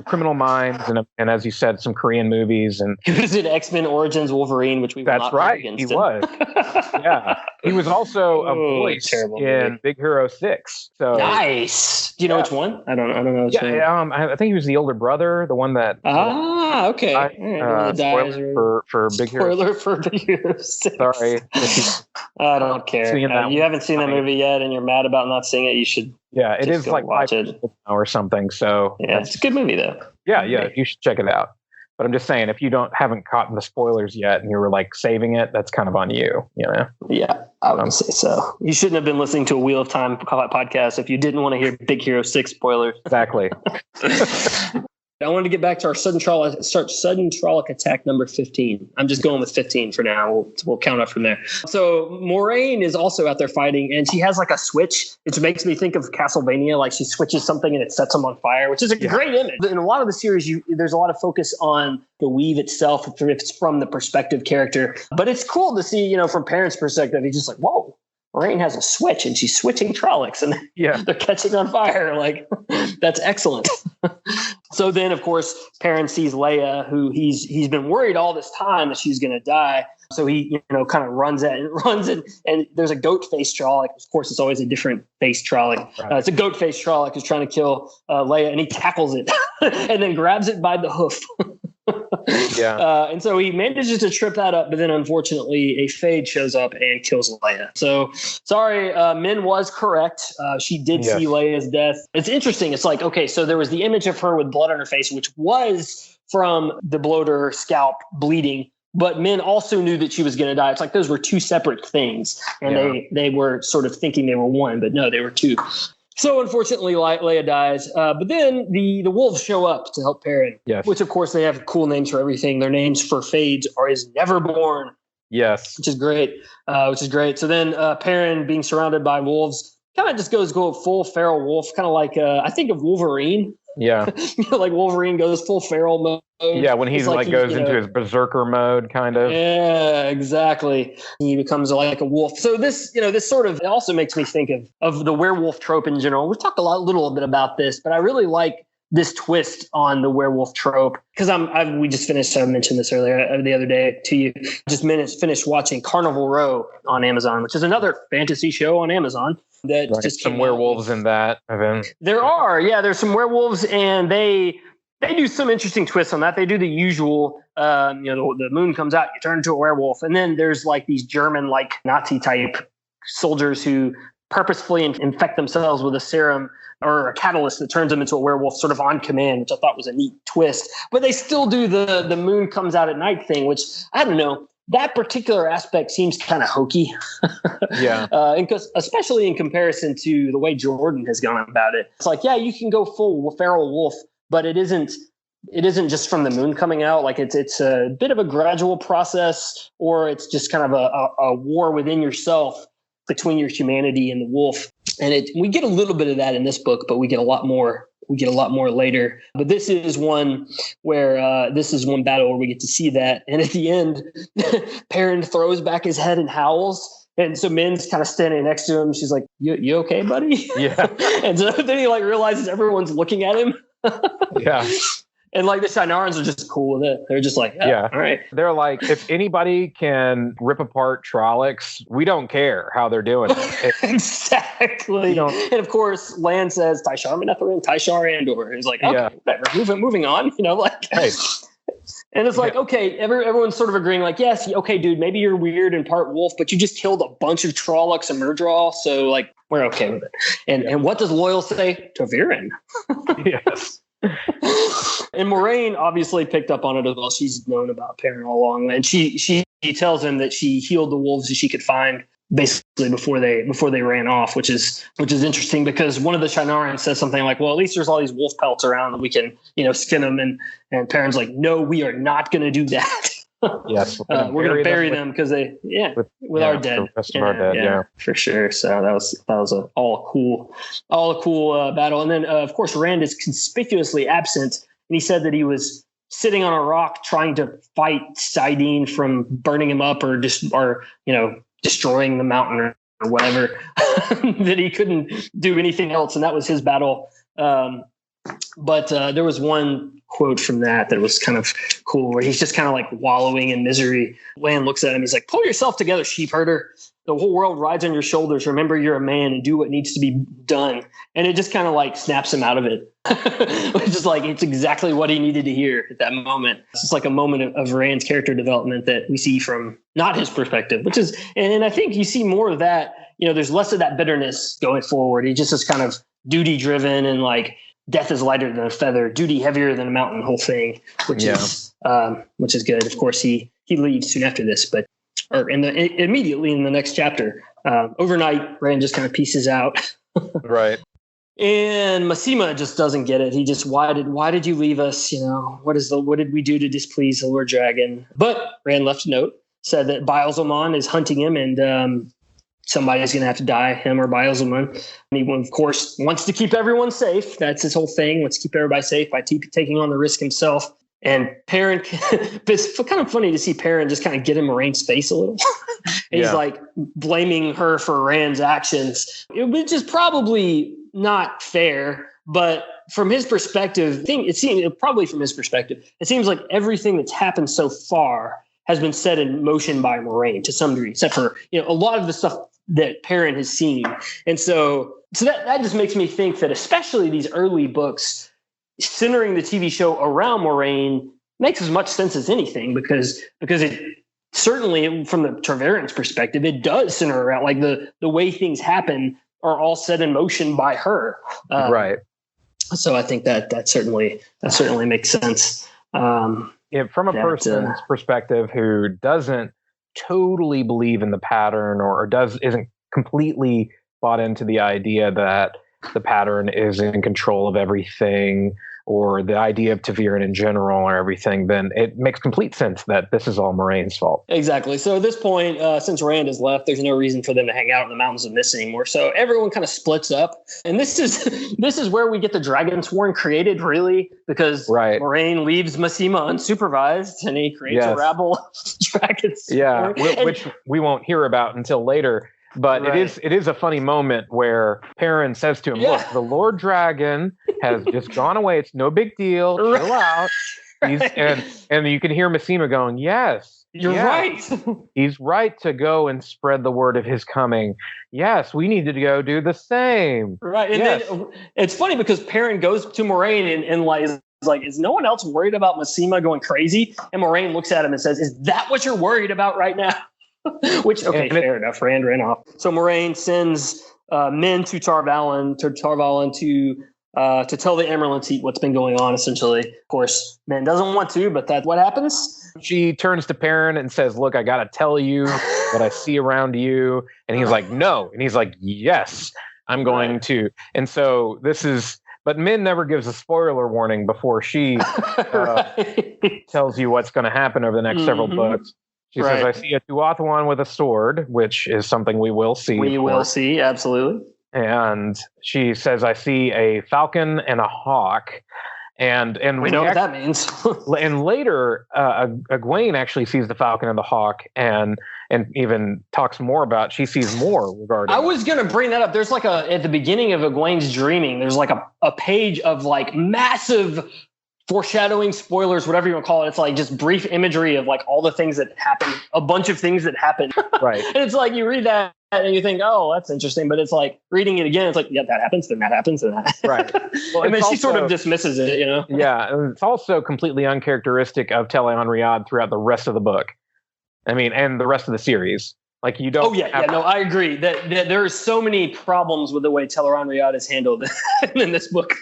Speaker 1: Criminal Minds and as you said, some Korean movies, and
Speaker 2: he was in X-Men Origins Wolverine, which we will
Speaker 1: that's
Speaker 2: not
Speaker 1: right.
Speaker 2: He
Speaker 1: was. Yeah, he was also a voice in Big Hero 6. So
Speaker 2: nice. Do you know which one? I don't know. Which one.
Speaker 1: I think he was the older brother, the one that.
Speaker 2: Okay.
Speaker 1: Spoiler for Big Hero.
Speaker 2: Spoiler for Big Hero 6.
Speaker 1: Sorry.
Speaker 2: I don't care. You haven't seen that movie yet, and you're mad about not seeing it. You should.
Speaker 1: Yeah, it is like watch it or something. So
Speaker 2: yeah, it's a good movie though.
Speaker 1: Yeah, you should check it out. But I'm just saying, if you haven't caught the spoilers yet, and you were like saving it, that's kind of on you.
Speaker 2: Yeah, I would say so. You shouldn't have been listening to a Wheel of Time podcast if you didn't want to hear Big Hero 6 spoilers.
Speaker 1: Exactly.
Speaker 2: I wanted to get back to our sudden Trolloc attack number 15. I'm just going with 15 for now. We'll count up from there. So Moraine is also out there fighting, and she has like a switch, which makes me think of Castlevania. Like she switches something and it sets them on fire, which is a great image. In a lot of the series, there's a lot of focus on the weave itself, if it's from the perspective character. But it's cool to see, from Perrin's perspective, he's just like, whoa. Moraine has a switch and she's switching Trollocs and they're catching on fire. Like, that's excellent. So then, of course, Perrin sees Leia, who he's been worried all this time that she's going to die. So he, kind of runs and there's a goat-faced Trolloc. Of course, it's always a different face Trolloc. Right. It's a goat-faced Trolloc who's trying to kill Leia, and he tackles it and then grabs it by the hoof. And so he manages to trip that up, but then unfortunately a Fade shows up and kills Leia. So sorry, Min was correct. She did see Leia's death. It's interesting. It's like, okay, so there was the image of her with blood on her face, which was from the blow to her scalp bleeding. But Min also knew that she was going to die. It's like those were two separate things, and they were sort of thinking they were one, but no, they were two. So unfortunately, Leia dies. But then the wolves show up to help Perrin, which of course they have cool names for everything. Their names for Fades is Neverborn.
Speaker 1: Yes,
Speaker 2: which is great. So then Perrin, being surrounded by wolves, kind of just goes full feral wolf, kind of like I think of Wolverine.
Speaker 1: Yeah,
Speaker 2: like Wolverine goes full feral mode.
Speaker 1: Yeah, when he's goes into his berserker mode, kind of.
Speaker 2: Yeah, exactly. He becomes like a wolf. So this, this sort of, it also makes me think of the werewolf trope in general. We've talked a little bit about this, but I really like this twist on the werewolf trope because we just finished. I mentioned this earlier the other day to you. Just finished watching Carnival Row on Amazon, which is another fantasy show on Amazon. That just
Speaker 1: some werewolves in that event.
Speaker 2: There's some werewolves, and they do some interesting twists on that. They do the usual, the moon comes out, you turn into a werewolf, and then there's like these German like Nazi type soldiers who purposefully infect themselves with a serum or a catalyst that turns them into a werewolf sort of on command, which I thought was a neat twist. But they still do the moon comes out at night thing, which I don't know. That particular aspect seems kind of hokey. Because especially in comparison to the way Jordan has gone about it. It's like, you can go full feral wolf, but it isn't just from the moon coming out. Like it's a bit of a gradual process, or it's just kind of a war within yourself between your humanity and the wolf. And we get a little bit of that in this book, but we get a lot more. We get a lot more later. But this is one where this is one battle where we get to see that. And at the end, Perrin throws back his head and howls. And so Min's kind of standing next to him. She's like, you okay, buddy?
Speaker 1: Yeah.
Speaker 2: And so then he realizes everyone's looking at him.
Speaker 1: Yeah.
Speaker 2: And the Shi'Narans are just cool with it. They're just like, all right.
Speaker 1: They're like, if anybody can rip apart Trollocs, we don't care how they're doing it.
Speaker 2: Exactly. And of course, Lan says, Tai'Shar Minetharin, Tai'Shar Andor. He's like, okay, whatever, moving on. Hey. And it's like, okay, everyone's sort of agreeing, like, yes, okay, dude, maybe you're weird and part wolf, but you just killed a bunch of Trollocs and Murdral, so we're okay with it. And what does Loyal say? Ta'Veren.
Speaker 1: Yes.
Speaker 2: And Moraine obviously picked up on it as well. She's known about Perrin all along, and she tells him that she healed the wolves that she could find basically before they ran off, which is interesting because one of the Shannarians says something like, "Well, at least there's all these wolf pelts around that we can skin them," and Perrin's like, "No, we are not going to do that."
Speaker 1: Yes,
Speaker 2: we're going to bury them because with our dead,
Speaker 1: the rest of our dead, yeah,
Speaker 2: for sure. So that was all a cool battle. And then of course Rand is conspicuously absent, and he said that he was sitting on a rock trying to fight Saidin from burning him up or destroying the mountain or whatever. That he couldn't do anything else, and that was his battle. But there was one quote from that was kind of cool, where he's just kind of like wallowing in misery. Lan looks at him. He's like, "Pull yourself together, sheep herder. The whole world rides on your shoulders. Remember, you're a man and do what needs to be done." And it just kind of like snaps him out of it. It's just like, it's exactly what he needed to hear at that moment. It's just like a moment of Rand's character development that we see from not his perspective, which is, and I think you see more of that. There's less of that bitterness going forward. He just is kind of duty driven and like, death is lighter than a feather, duty heavier than a mountain, whole thing, which is good. Of course, he leaves soon after this, immediately in the next chapter. Overnight, Rand just kind of pieces out.
Speaker 1: Right.
Speaker 2: And Masema just doesn't get it. He just, why did you leave us? What did we do to displease the Lord Dragon? But Rand left a note, said that Baal-Zaman is hunting him, and somebody's going to have to die, him or Baal-Zaman. And he, of course, wants to keep everyone safe. That's his whole thing. Wants to keep everybody safe by taking on the risk himself. And Perrin, it's kind of funny to see Perrin just kind of get in Moraine's face a little. He's like blaming her for Rand's actions, which is probably not fair. But from his perspective, it seems like everything that's happened so far has been set in motion by Moraine to some degree, except for a lot of the stuff that Perrin has seen. And so that just makes me think that especially these early books centering the TV show around Moraine makes as much sense as anything, because it certainly, from the Treveran's perspective, it does center around like the way things happen are all set in motion by her.
Speaker 1: Right.
Speaker 2: So I think that certainly makes sense.
Speaker 1: From a person's perspective who doesn't totally believe in the pattern or isn't completely bought into the idea that the pattern is in control of everything, or the idea of Ta'Veren in general or everything, then it makes complete sense that this is all Moraine's fault.
Speaker 2: Exactly. So at this point, since Rand has left, there's no reason for them to hang out in the Mountains of Mist anymore. So everyone kind of splits up. And this is where we get the Dragonsworn created, really, because Moraine leaves Masema unsupervised and he creates a rabble of Dragonsworn.
Speaker 1: Yeah, which we won't hear about until later. But it is a funny moment where Perrin says to him, "Look, the Lord Dragon has just gone away. It's no big deal. Chill out." And you can hear Masema going, "Yes,
Speaker 2: you're right.
Speaker 1: He's right to go and spread the word of his coming. Yes, we need to go do the same."
Speaker 2: Right. And then it's funny because Perrin goes to Moraine and like, is no one else worried about Masema going crazy? And Moraine looks at him and says, "Is that what you're worried about right now?" Which, fair enough. Rand ran off. So Moraine sends men to Tarvalon to tell the Emerald Seat what's been going on, essentially. Of course, men doesn't want to, but that's what happens.
Speaker 1: She turns to Perrin and says, "Look, I got to tell you what I see around you." And he's like, "No." And he's like, "Yes, I'm going to." And so but Min never gives a spoiler warning before she tells you what's going to happen over the next several books. She says, "I see a Tuatha'an with a sword," which is something we will see.
Speaker 2: We will see, absolutely.
Speaker 1: And she says, "I see a falcon and a hawk." And
Speaker 2: we know what that means.
Speaker 1: And later, Egwene actually sees the falcon and the hawk, and even talks more about. She sees more regarding.
Speaker 2: I was going to bring that up. There's like at the beginning of Egwene's dreaming, there's like a page of like massive foreshadowing, spoilers, whatever you want to call it. It's like just brief imagery of like all the things that happen, a bunch of things that happen.
Speaker 1: Right.
Speaker 2: And it's like you read that and you think, oh, that's interesting. But it's like reading it again, it's like, yeah, that happens, then that happens, then that.
Speaker 1: Right. Well,
Speaker 2: and then she sort of dismisses it,
Speaker 1: Yeah. And it's also completely uncharacteristic of Teleon Riyadh throughout the rest of the book. I mean, and the rest of the series. Like you don't.
Speaker 2: Oh yeah, no, I agree that there are so many problems with the way Teleron is handled in this book.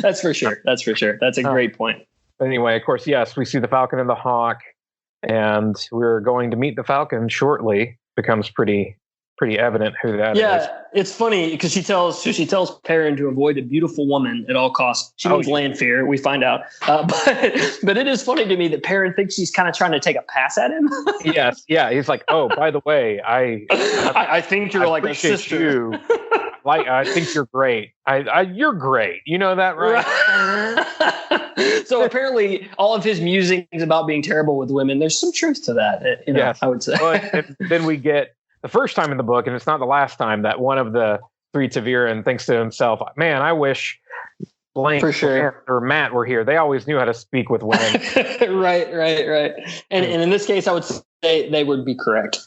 Speaker 2: That's for sure. That's a great point.
Speaker 1: Anyway, of course, yes, we see the Falcon and the Hawk, and we're going to meet the Falcon shortly. Becomes pretty evident who that is.
Speaker 2: Yeah, it's funny because she tells Perrin to avoid a beautiful woman at all costs. She means Lanfear, we find out. But it is funny to me that Perrin thinks she's kind of trying to take a pass at him.
Speaker 1: Yes, yeah. He's like, oh, by the way,
Speaker 2: I think you're like a sister.
Speaker 1: You. Like, I think you're great. You're great. You know that, right?
Speaker 2: So apparently, all of his musings about being terrible with women, there's some truth to that. Yes. I would say.
Speaker 1: And then we get the first time in the book, and it's not the last time, that one of the three Ta'Viran thinks to himself, "Man, I wish Blaine or Matt were here. They always knew how to speak with women."
Speaker 2: Right. And in this case, I would say they would be correct.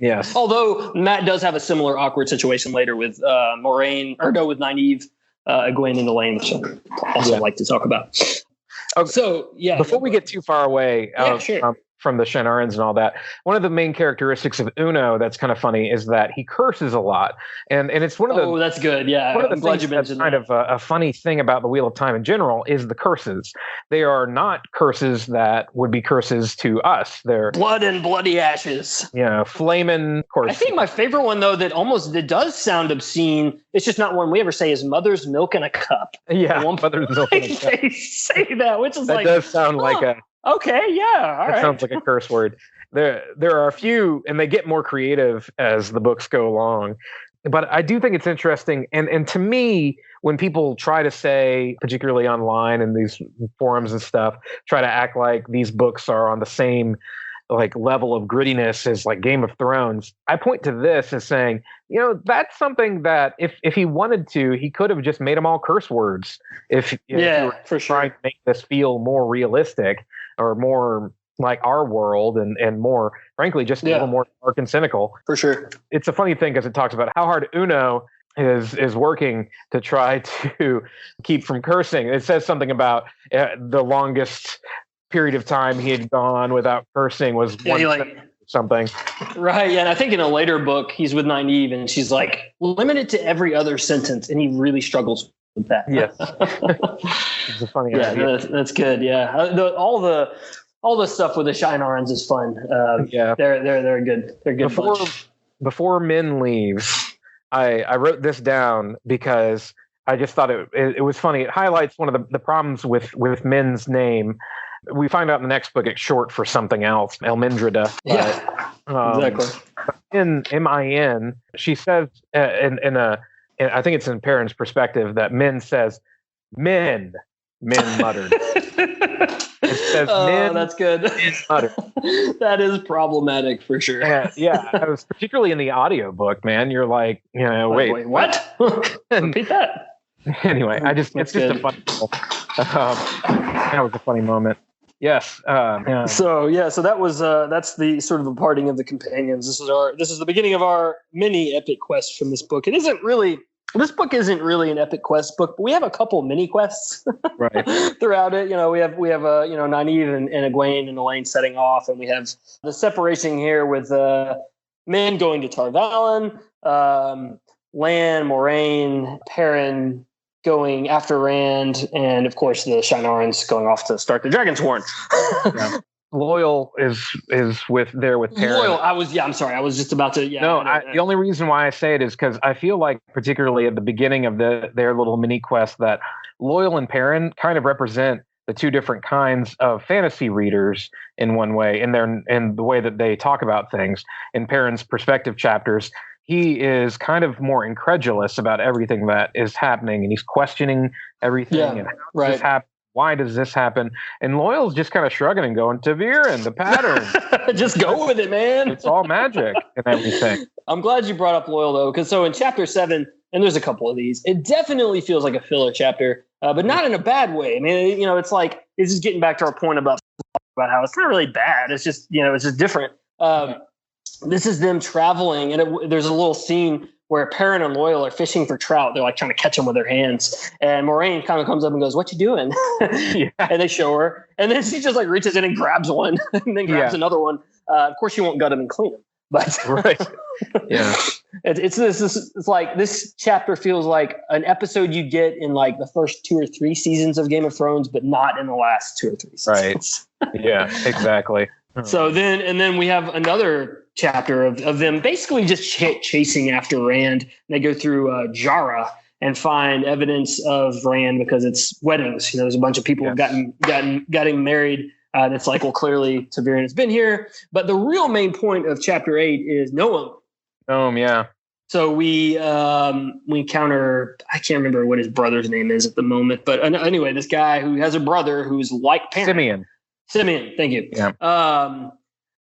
Speaker 1: Yes.
Speaker 2: Although Matt does have a similar awkward situation later with with Nynaeve, Egwene, and Elaine, which I also like to talk about.
Speaker 1: Okay.
Speaker 2: So, yeah.
Speaker 1: Before we get too far away from the Shannarans and all that, one of the main characteristics of Uno that's kind of funny is that he curses a lot. And it's one of the...
Speaker 2: Oh, that's good. Yeah.
Speaker 1: One of the things that's kind of a funny thing about the Wheel of Time in general is the curses. They are not curses that would be curses to us. They're...
Speaker 2: blood and bloody ashes.
Speaker 1: Yeah, flaming curses.
Speaker 2: I think my favorite one, though, that does sound obscene, it's just not one we ever say, is mother's milk in a cup.
Speaker 1: Yeah, mother's milk in a cup.
Speaker 2: They say that, which is
Speaker 1: that does sound like a...
Speaker 2: Okay, yeah, all right.
Speaker 1: Sounds like a curse word. There are a few, and they get more creative as the books go along. But I do think it's interesting, and to me, when people try to say, particularly online and these forums and stuff, try to act like these books are on the same like level of grittiness as like Game of Thrones, I point to this as saying, that's something that if he wanted to, he could have just made them all curse words. If you were trying to make this feel more realistic or more like our world and more, frankly, just a little more dark and cynical.
Speaker 2: For sure.
Speaker 1: It's a funny thing because it talks about how hard Uno is working to try to keep from cursing. It says something about the longest period of time he had gone without cursing was something.
Speaker 2: Right. Yeah. And I think in a later book, he's with Nynaeve and she's like, limit it to every other sentence. And he really struggles with that.
Speaker 1: Yes. It's a funny idea.
Speaker 2: That's good. Yeah. All the stuff with the Shannarans is fun. They're good. They're good.
Speaker 1: Before Min leaves, I wrote this down because I just thought it was funny. It highlights one of the problems with Min's name. We find out in the next book it's short for something else, Elmindrida.
Speaker 2: Exactly.
Speaker 1: In Min, she says I think it's in Perrin's perspective that Min says, Min muttered. It says Min.
Speaker 2: That's good.
Speaker 1: Min muttered.
Speaker 2: That is problematic for sure.
Speaker 1: Yeah. It was particularly in the audiobook, man. You're like, wait,
Speaker 2: what? Repeat that.
Speaker 1: Anyway, it's just a funny. That was a funny moment. Yes.
Speaker 2: So that was that's the sort of the parting of the companions. This is the beginning of our mini epic quest from this book. This book isn't really an epic quest book, but we have a couple mini quests throughout it. We have Nynaeve and Egwene and Elaine setting off, and we have the separation here with Min going to Tar Valon, Lan, Moraine, Perrin going after Rand, and of course the Shannarans going off to start the Dragonsworn.
Speaker 1: Loyal is with Perrin.
Speaker 2: Loyal. I'm sorry. I was just about to. Yeah.
Speaker 1: No, the only reason why I say it is because I feel like, particularly at the beginning of their little mini quest, that Loyal and Perrin kind of represent the two different kinds of fantasy readers in one way, in the way that they talk about things. In Perrin's perspective chapters, he is kind of more incredulous about everything that is happening, and he's questioning everything. And how does this happen? Why does this happen? And Loyal's just kind of shrugging and going, Ta'Viran, the pattern.
Speaker 2: Just go with it, man.
Speaker 1: It's all magic and everything.
Speaker 2: I'm gled you brought up Loyal, though, because in chapter 7, and there's a couple of these, it definitely feels like a filler chapter, but not in a bad way. I mean, it's like, this is getting back to our point about how it's not really bad. It's just, it's just different. This is them traveling, and there's a little scene where Perrin and Loyal are fishing for trout. They're like trying to catch them with their hands. And Moraine kind of comes up and goes, "What you doing?" And they show her. And then she just like reaches in and grabs one and then grabs another one. Of course, she won't gut him and clean him. But
Speaker 1: Right. Yeah.
Speaker 2: It's like this chapter feels like an episode you get in like the first 2 or 3 seasons of Game of Thrones, but not in the last 2 or 3 seasons.
Speaker 1: Right. Yeah, exactly.
Speaker 2: So then we have another chapter of them basically just chasing after Rand. They go through Jara and find evidence of Rand because it's weddings. There's a bunch of people who've gotten married. That's like, well, clearly Ta'Veren has been here. But the real main point of chapter 8 is Noam.
Speaker 1: Yeah.
Speaker 2: So we encounter, I can't remember what his brother's name is at the moment, but anyway, this guy who has a brother who's like Perrin. Simeon, thank you.
Speaker 1: Yeah.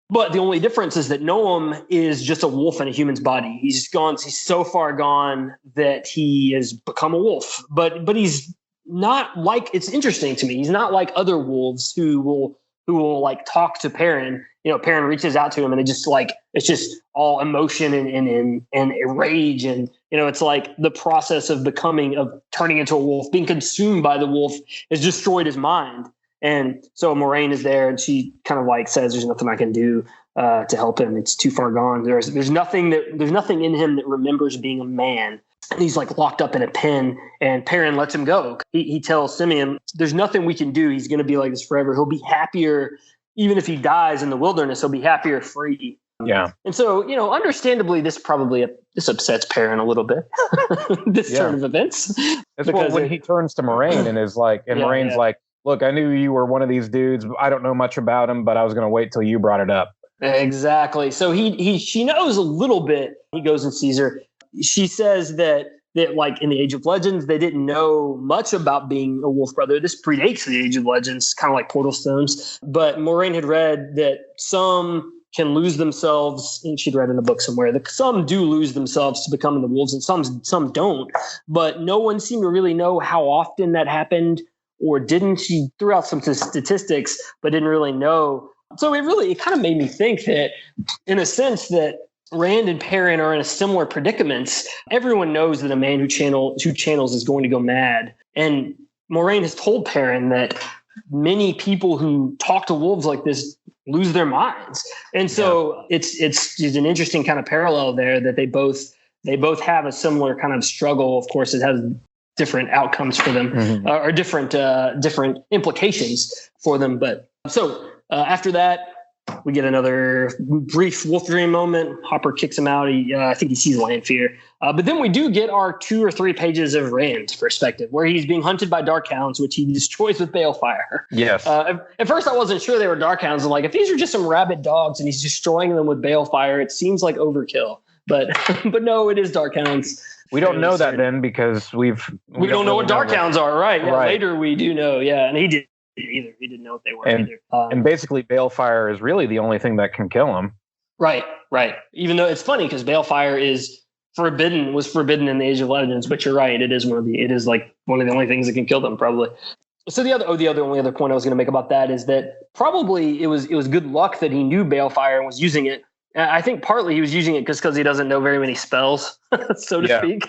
Speaker 2: But the only difference is that Noam is just a wolf in a human's body. He's so far gone that he has become a wolf. But he's not like, it's interesting to me. He's not like other wolves who will like talk to Perrin. Perrin reaches out to him and it's just all emotion and rage. And, it's like the process of turning into a wolf, being consumed by the wolf has destroyed his mind. And so Moiraine is there and she kind of like says, there's nothing I can do to help him. It's too far gone. There's nothing in him that remembers being a man. And he's like locked up in a pen, and Perrin lets him go. He tells Simeon, there's nothing we can do. He's going to be like this forever. He'll be happier. Even if he dies in the wilderness, he'll be happier free.
Speaker 1: Yeah.
Speaker 2: And so, understandably, this upsets Perrin a little bit, turn of events.
Speaker 1: It's when he turns to Moiraine and is like, Moraine's like, look, I knew you were one of these dudes. I don't know much about him, but I was going to wait till you brought it up.
Speaker 2: Exactly. So she knows a little bit. He goes and sees her. She says that like in the Age of Legends, they didn't know much about being a wolf brother. This predates the Age of Legends, kind of like Portal Stones. But Moiraine had read that some can lose themselves, and she'd read in a book somewhere that some do lose themselves to becoming the wolves, and some don't. But no one seemed to really know how often that happened or didn't. She threw out some statistics, but didn't really know. So it kind of made me think that, in a sense, that Rand and Perrin are in a similar predicament. Everyone knows that a man who channels is going to go mad. And Moiraine has told Perrin that many people who talk to wolves like this lose their minds. And so it's an interesting kind of parallel there that they both have a similar kind of struggle. Of course, it has different outcomes for them, or different implications for them. But so after that, we get another brief wolf dream moment. Hopper kicks him out. I think he sees Lanfear. But then we do get our 2 or 3 pages of Rand's perspective, where he's being hunted by Darkhounds, which he destroys with balefire.
Speaker 1: Yes.
Speaker 2: At first, I wasn't sure they were Darkhounds. I'm like, if these are just some rabid dogs and he's destroying them with balefire, it seems like overkill. But no, it is Darkhounds.
Speaker 1: We don't know that then because we
Speaker 2: don't know what Darkhounds are, right? Yeah, right. Later we do know. Yeah, and he didn't either. He didn't know what they were either.
Speaker 1: And basically, balefire is really the only thing that can kill him.
Speaker 2: Right. Even though it's funny because balefire was forbidden in the Age of Legends, but you're right. It is one of the only things that can kill them, probably. So the only other point I was going to make about that is that probably it was good luck that he knew balefire and was using it. I think partly he was using it because he doesn't know very many spells, so to speak.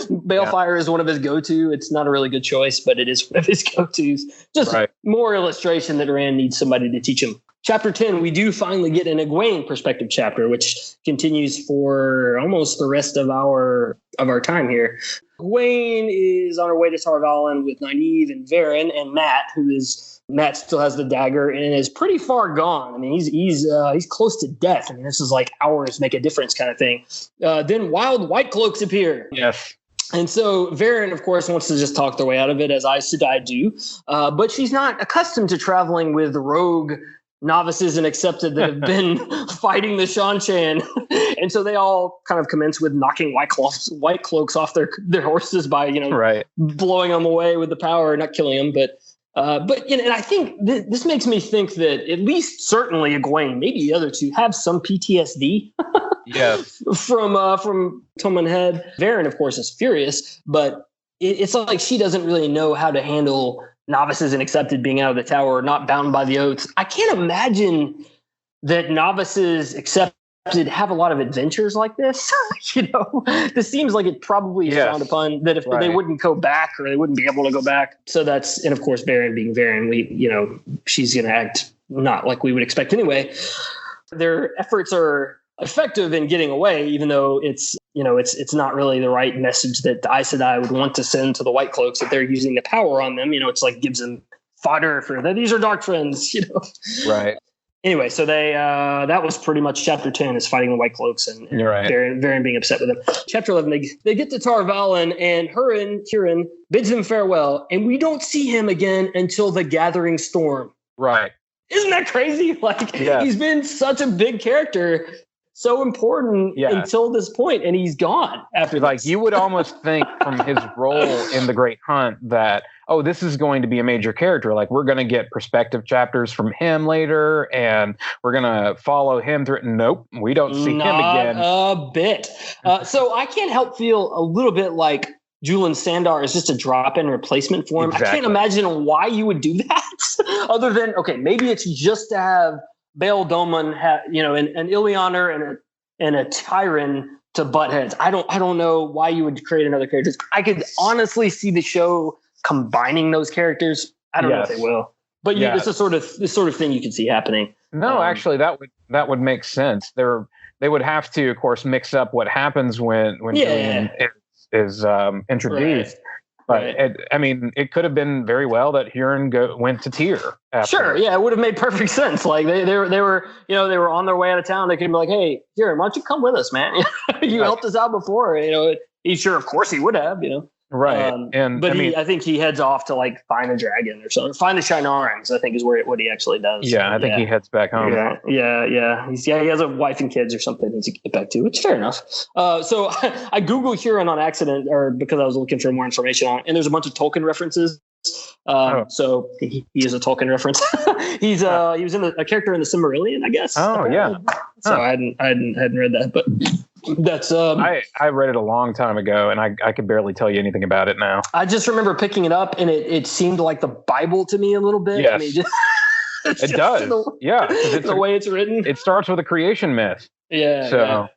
Speaker 2: Balefire is one of his go-to. It's not a really good choice, but it is one of his go-tos. Just more illustration that Rand needs somebody to teach him. Chapter 10, we do finally get an Egwene perspective chapter, which continues for almost the rest of our time here. Egwene is on her way to Tar Valon with Nynaeve and Varen and Matt still has the dagger and is pretty far gone. I mean, he's close to death. I mean, this is like hours make a difference kind of thing. Then wild white cloaks appear.
Speaker 1: Yes.
Speaker 2: And so Varen, of course, wants to just talk their way out of it, as Aes Sedai do. But she's not accustomed to traveling with rogue novices and accepted that have been fighting the Shan-Chan. And so they all kind of commence with knocking white cloaks off their horses by, blowing them away with the power, not killing them, but and I think this makes me think that at least certainly Egwene, maybe the other two, have some PTSD.
Speaker 1: Yes.
Speaker 2: from Tommen Head. Varen, of course, is furious, but it's like she doesn't really know how to handle novices and accepted being out of the tower, not bound by the oaths. I can't imagine that novices accepted have a lot of adventures like this. This seems like it probably is frowned upon, that if they wouldn't go back or they wouldn't be able to go back. So and of course, Varen being Varen, she's going to act not like we would expect anyway. Their efforts are effective in getting away, even though it's not really the right message that the Aes Sedai would want to send to the White Cloaks, that they're using the power on them. It's like gives them fodder for that. These are dark friends,
Speaker 1: Right.
Speaker 2: Anyway, so they that was pretty much chapter 10 is fighting the White Cloaks and
Speaker 1: right.
Speaker 2: Varian being upset with them. Chapter 11, they get to Tar Valon, and Huron bids them farewell, and we don't see him again until the Gathering Storm.
Speaker 1: Right.
Speaker 2: Isn't that crazy? He's been such a big character, so important until this point, and he's gone after this.
Speaker 1: You would almost think from his role in the Great Hunt that, this is going to be a major character. We're going to get perspective chapters from him later, and we're going to follow him through. Nope, we don't see him again.
Speaker 2: A bit. So I can't help feel a little bit like Julian Sandar is just a drop-in replacement for him. Exactly. I can't imagine why you would do that, other than maybe it's just to have Bail Doman, an Illianer and a Tyron to butt heads. I don't know why you would create another character. I could honestly see the show combining those characters. I don't know if they will, but it's the sort of thing you can see happening.
Speaker 1: No, actually, that would make sense. They would have to, of course, mix up what happens when Julian is introduced. Right. But it could have been very well that Huron went to Tyr.
Speaker 2: Sure, yeah, it would have made perfect sense. They were on their way out of town. They could be like, "Hey, Huron, why don't you come with us, man? You helped us out before." Of course, he would have.
Speaker 1: Right.
Speaker 2: I think he heads off to find a dragon or something. Find the Shinarans, I think, is what he actually does.
Speaker 1: Yeah, I think he heads back home.
Speaker 2: Yeah. He has a wife and kids or something he needs to get back to, which is fair enough. So I Googled Huron on accident, or because I was looking for more information on it, and there's a bunch of Tolkien references. So he is a Tolkien reference. He was a character in the Silmarillion, I guess.
Speaker 1: Oh, yeah.
Speaker 2: So I hadn't read that, but that's
Speaker 1: I read it a long time ago, and I could barely tell you anything about it now.
Speaker 2: I just remember picking it up, and it seemed like the Bible to me a little bit.
Speaker 1: Yes. It does.
Speaker 2: The way it's written.
Speaker 1: It starts with a creation myth.
Speaker 2: Yeah.
Speaker 1: So.
Speaker 2: Yeah.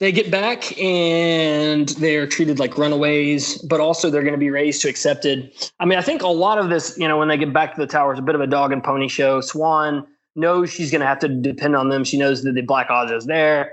Speaker 2: They get back and they're treated like runaways, but also they're going to be raised to accepted. I think a lot of this, when they get back to the tower, is a bit of a dog and pony show. Swan knows she's going to have to depend on them. She knows that the Black Aja is there,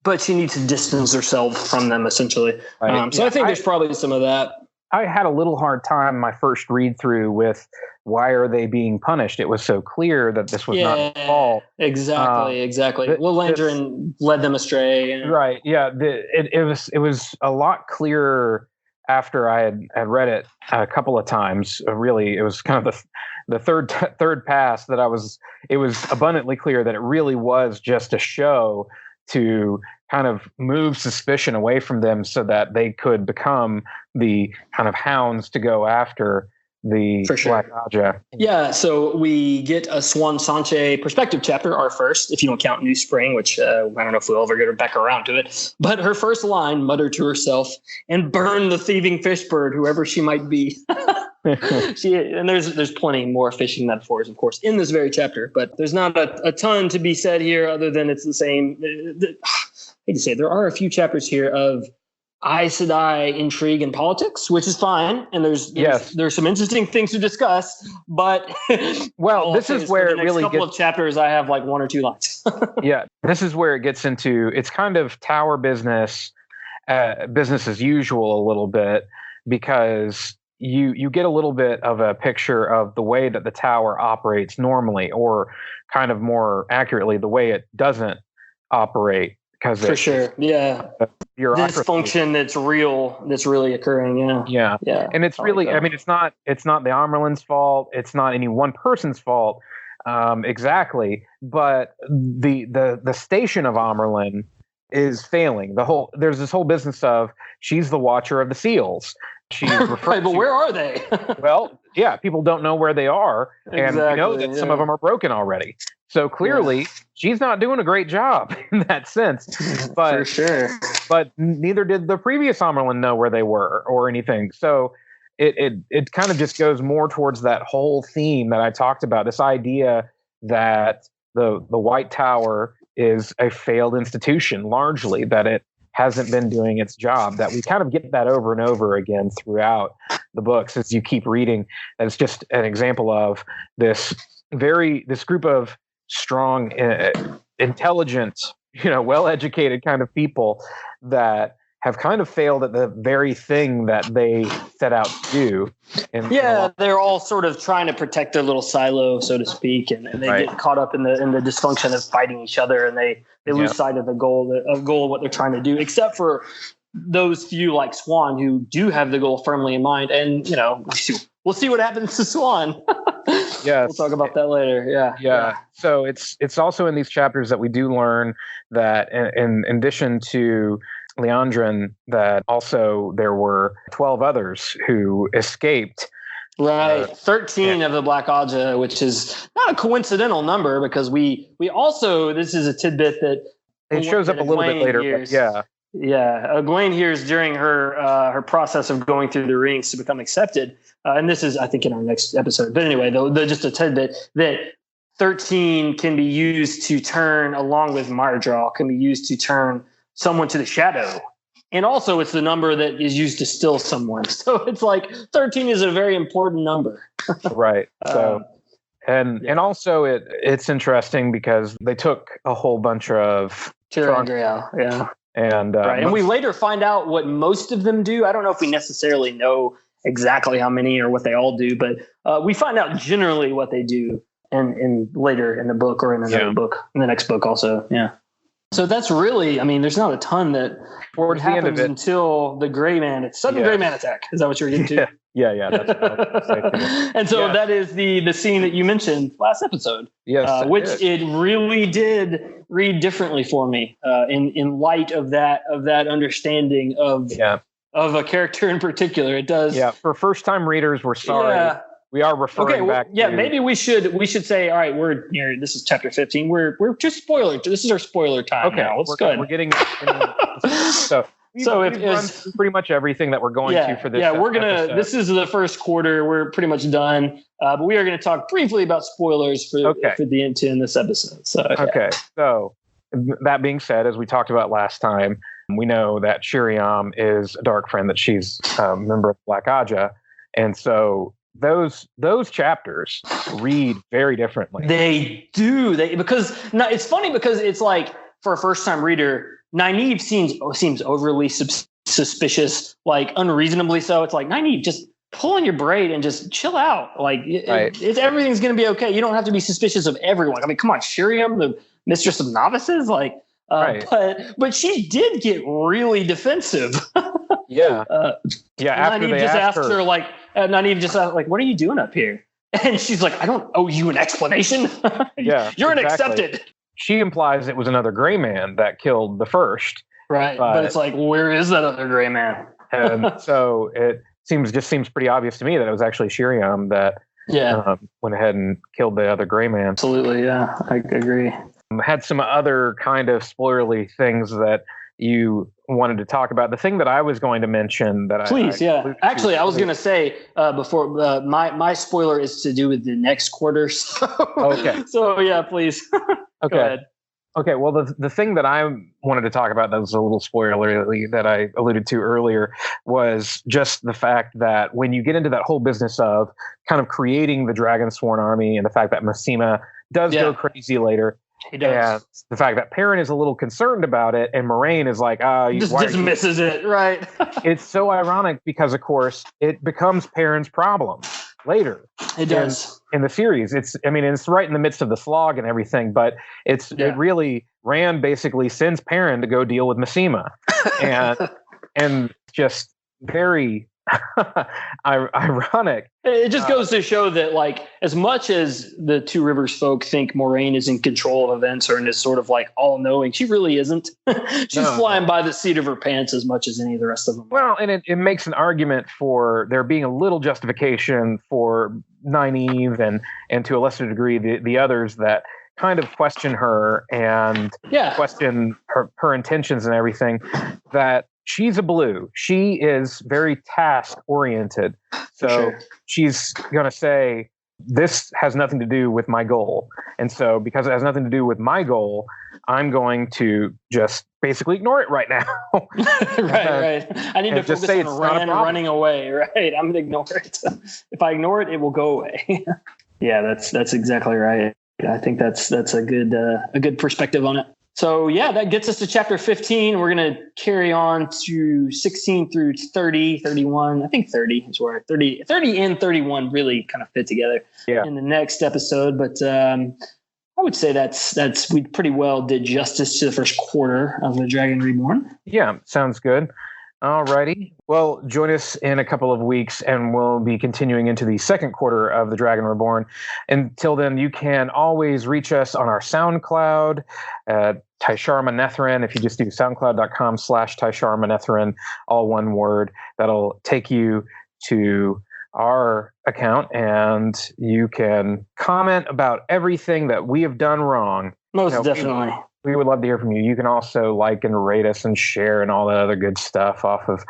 Speaker 2: but she needs to distance herself from them, essentially. Right. So I think there's probably some of that.
Speaker 1: I had a little hard time my first read through with why are they being punished? It was so clear that this was not their fault.
Speaker 2: Exactly. Lilandrin led them astray.
Speaker 1: Right. Yeah. It was a lot clearer after I had read it a couple of times. Really, it was kind of the third pass that it was abundantly clear that it really was just a show to kind of move suspicion away from them so that they could become the kind of hounds to go after the Black Aja.
Speaker 2: Yeah, so we get a Swan Sanche perspective chapter, our first, if you don't count New Spring, which I don't know if we'll ever get her back around to it. But her first line, muttered to herself, "And burn the thieving fish bird, whoever she might be." There's plenty more fishing metaphors, of course, in this very chapter, but there's not a ton to be said here other than it's the same. I hate to say it, there are a few chapters here of Aes Sedai intrigue and politics, which is fine, and there's some interesting things to discuss. But
Speaker 1: this is where it really
Speaker 2: couple of chapters. I have 1 or 2 lines.
Speaker 1: Yeah, this is where it gets into it's kind of tower business as usual a little bit, because you get a little bit of a picture of the way that the tower operates normally, or kind of more accurately, the way it doesn't operate.
Speaker 2: For sure, yeah. Dysfunction that's really occurring,
Speaker 1: yeah. And it's really, it's not the Amerlin's fault. It's not any one person's fault, exactly. But the station of Amerlin is failing. There's this whole business of she's the watcher of the seals. She's
Speaker 2: right, but where are they?
Speaker 1: Well, yeah, people don't know where they are, and we know that some of them are broken already. So clearly, she's not doing a great job in that sense. But
Speaker 2: for sure.
Speaker 1: But neither did the previous Amerlin know where they were or anything. So it kind of just goes more towards that whole theme that I talked about. This idea that the White Tower is a failed institution, largely, that it hasn't been doing its job, that we kind of get that over and over again throughout the books as you keep reading. And it's just an example of this group of strong, intelligent well-educated kind of people that have kind of failed at the very thing that they set out to do.
Speaker 2: They're all sort of trying to protect their little silo, so to speak, and they get caught up in the dysfunction of fighting each other, and they lose sight of the goal of what they're trying to do, except for those few like Swan who do have the goal firmly in mind. And we'll see what happens to Swan.
Speaker 1: Yes.
Speaker 2: We'll talk about that later. Yeah.
Speaker 1: So it's also in these chapters that we do learn that in addition to Leandrin, that also there were 12 others who escaped.
Speaker 2: Right. 13 of the Black Aja, which is not a coincidental number, because we also, this is a tidbit that
Speaker 1: it shows up a little bit later.
Speaker 2: Egwene hears during her process of going through the rings to become accepted. And this is, I think, in our next episode. But anyway, just a tidbit that 13 can be used to turn, along with Mardraw, can be used to turn someone to the shadow. And also it's the number that is used to still someone. So it's like 13 is a very important number.
Speaker 1: Right. So, and also it's interesting because they took a whole bunch of
Speaker 2: Triangreal. Yeah.
Speaker 1: And,
Speaker 2: and we later find out what most of them do. I don't know if we necessarily know exactly how many or what they all do, but we find out generally what they do in later in the book or in another book, in the next book also. Yeah. So that's really, there's not a ton that
Speaker 1: towards the end of it
Speaker 2: until the Gray Man. It's sudden Gray Man attack. Is that what you're getting to?
Speaker 1: Yeah. That's what I was gonna say.
Speaker 2: And so that is the scene that you mentioned last episode.
Speaker 1: Yes,
Speaker 2: which it really did read differently for me in light of that understanding of a character in particular. It does.
Speaker 1: Yeah. For first time readers, we're sorry. Yeah. We are referring back.
Speaker 2: Yeah, maybe we should say, all right, we're here. This is chapter 15. We're just spoiler. This is our spoiler time.
Speaker 1: Okay,
Speaker 2: now. Let's go.
Speaker 1: We're getting so we've run through pretty much everything that we're going to for this.
Speaker 2: Yeah, we're gonna. Episode. This is the first quarter. We're pretty much done. But we are going to talk briefly about spoilers for the end in this episode. So
Speaker 1: So that being said, as we talked about last time, we know that Shiriam is a dark friend, that she's a member of Black Aja, and so those chapters read very differently.
Speaker 2: They do. It's funny because it's like, for a first time reader, Nynaeve seems overly suspicious, like unreasonably so. It's like, Nynaeve, just pull on your braid and just chill out. Like everything's going to be okay. You don't have to be suspicious of everyone. Come on, Shiriam, the mistress of novices, like. But she did get really defensive.
Speaker 1: After
Speaker 2: Nynaeve just asked her, like, Nynaeve just asked, like, what are you doing up here? And she's like, I don't owe you an explanation. You're unaccepted.
Speaker 1: She implies it was another Gray Man that killed the first.
Speaker 2: Right. But it's like, where is that other Gray Man?
Speaker 1: And so it seems pretty obvious to me that it was actually Shiriam that went ahead and killed the other Gray Man.
Speaker 2: Absolutely. Yeah, I agree.
Speaker 1: Had some other kind of spoilerly things that you wanted to talk about. The thing that I was going to mention that
Speaker 2: Actually, I was going to say before my spoiler is to do with the next quarter.
Speaker 1: Okay.
Speaker 2: So yeah, please.
Speaker 1: Okay. Go ahead. Okay. Well, the thing that I wanted to talk about that was a little spoilerly that I alluded to earlier was just the fact that when you get into that whole business of kind of creating the Dragon Sworn army and the fact that Masema does go crazy later.
Speaker 2: He does.
Speaker 1: And the fact that Perrin is a little concerned about it, and Moraine is like,
Speaker 2: just dismisses it, right?
Speaker 1: It's so ironic because, of course, it becomes Perrin's problem later.
Speaker 2: It does
Speaker 1: in the series. It's right in the midst of the slog and everything, but it really Rand basically sends Perrin to go deal with Masema, and just very ironic.
Speaker 2: It just goes to show that, like, as much as the Two Rivers folk think Moraine is in control of events or is sort of like all knowing, she really isn't. She's flying by the seat of her pants as much as any of the rest of them.
Speaker 1: Well, and it makes an argument for there being a little justification for Nynaeve and to a lesser degree the others that kind of question her and question her intentions and everything, that she's a blue. She is very task oriented. So she's going to say, this has nothing to do with my goal. And so because it has nothing to do with my goal, I'm going to just basically ignore it right now.
Speaker 2: Right. I need to focus on running away. Right. I'm going to ignore it. If I ignore it, it will go away. Yeah, that's exactly right. I think that's a good perspective on it. So yeah, that gets us to chapter 15. We're going to carry on to 16 through 30, 31. I think 30 is where 30 and 31 really kind of fit together in the next episode. But I would say that's we pretty well did justice to the first quarter of the Dragon Reborn.
Speaker 1: Yeah, sounds good. All righty. Well, join us in a couple of weeks, and we'll be continuing into the second quarter of the Dragon Reborn. Until then, you can always reach us on our SoundCloud, Tai'Shar Manetheren. If you just do soundcloud.com/Tai'Shar Manetheren, all one word, that'll take you to our account, and you can comment about everything that we have done wrong.
Speaker 2: Most definitely.
Speaker 1: We would love to hear from you. You can also like and rate us and share and all that other good stuff off of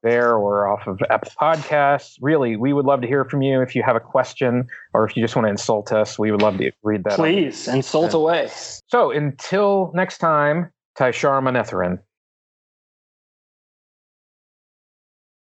Speaker 1: there or off of Apple Podcasts. Really, we would love to hear from you. If you have a question or if you just want to insult us, we would love to read that.
Speaker 2: Please, insult away.
Speaker 1: So until next time, Tai'Shar Manetheren.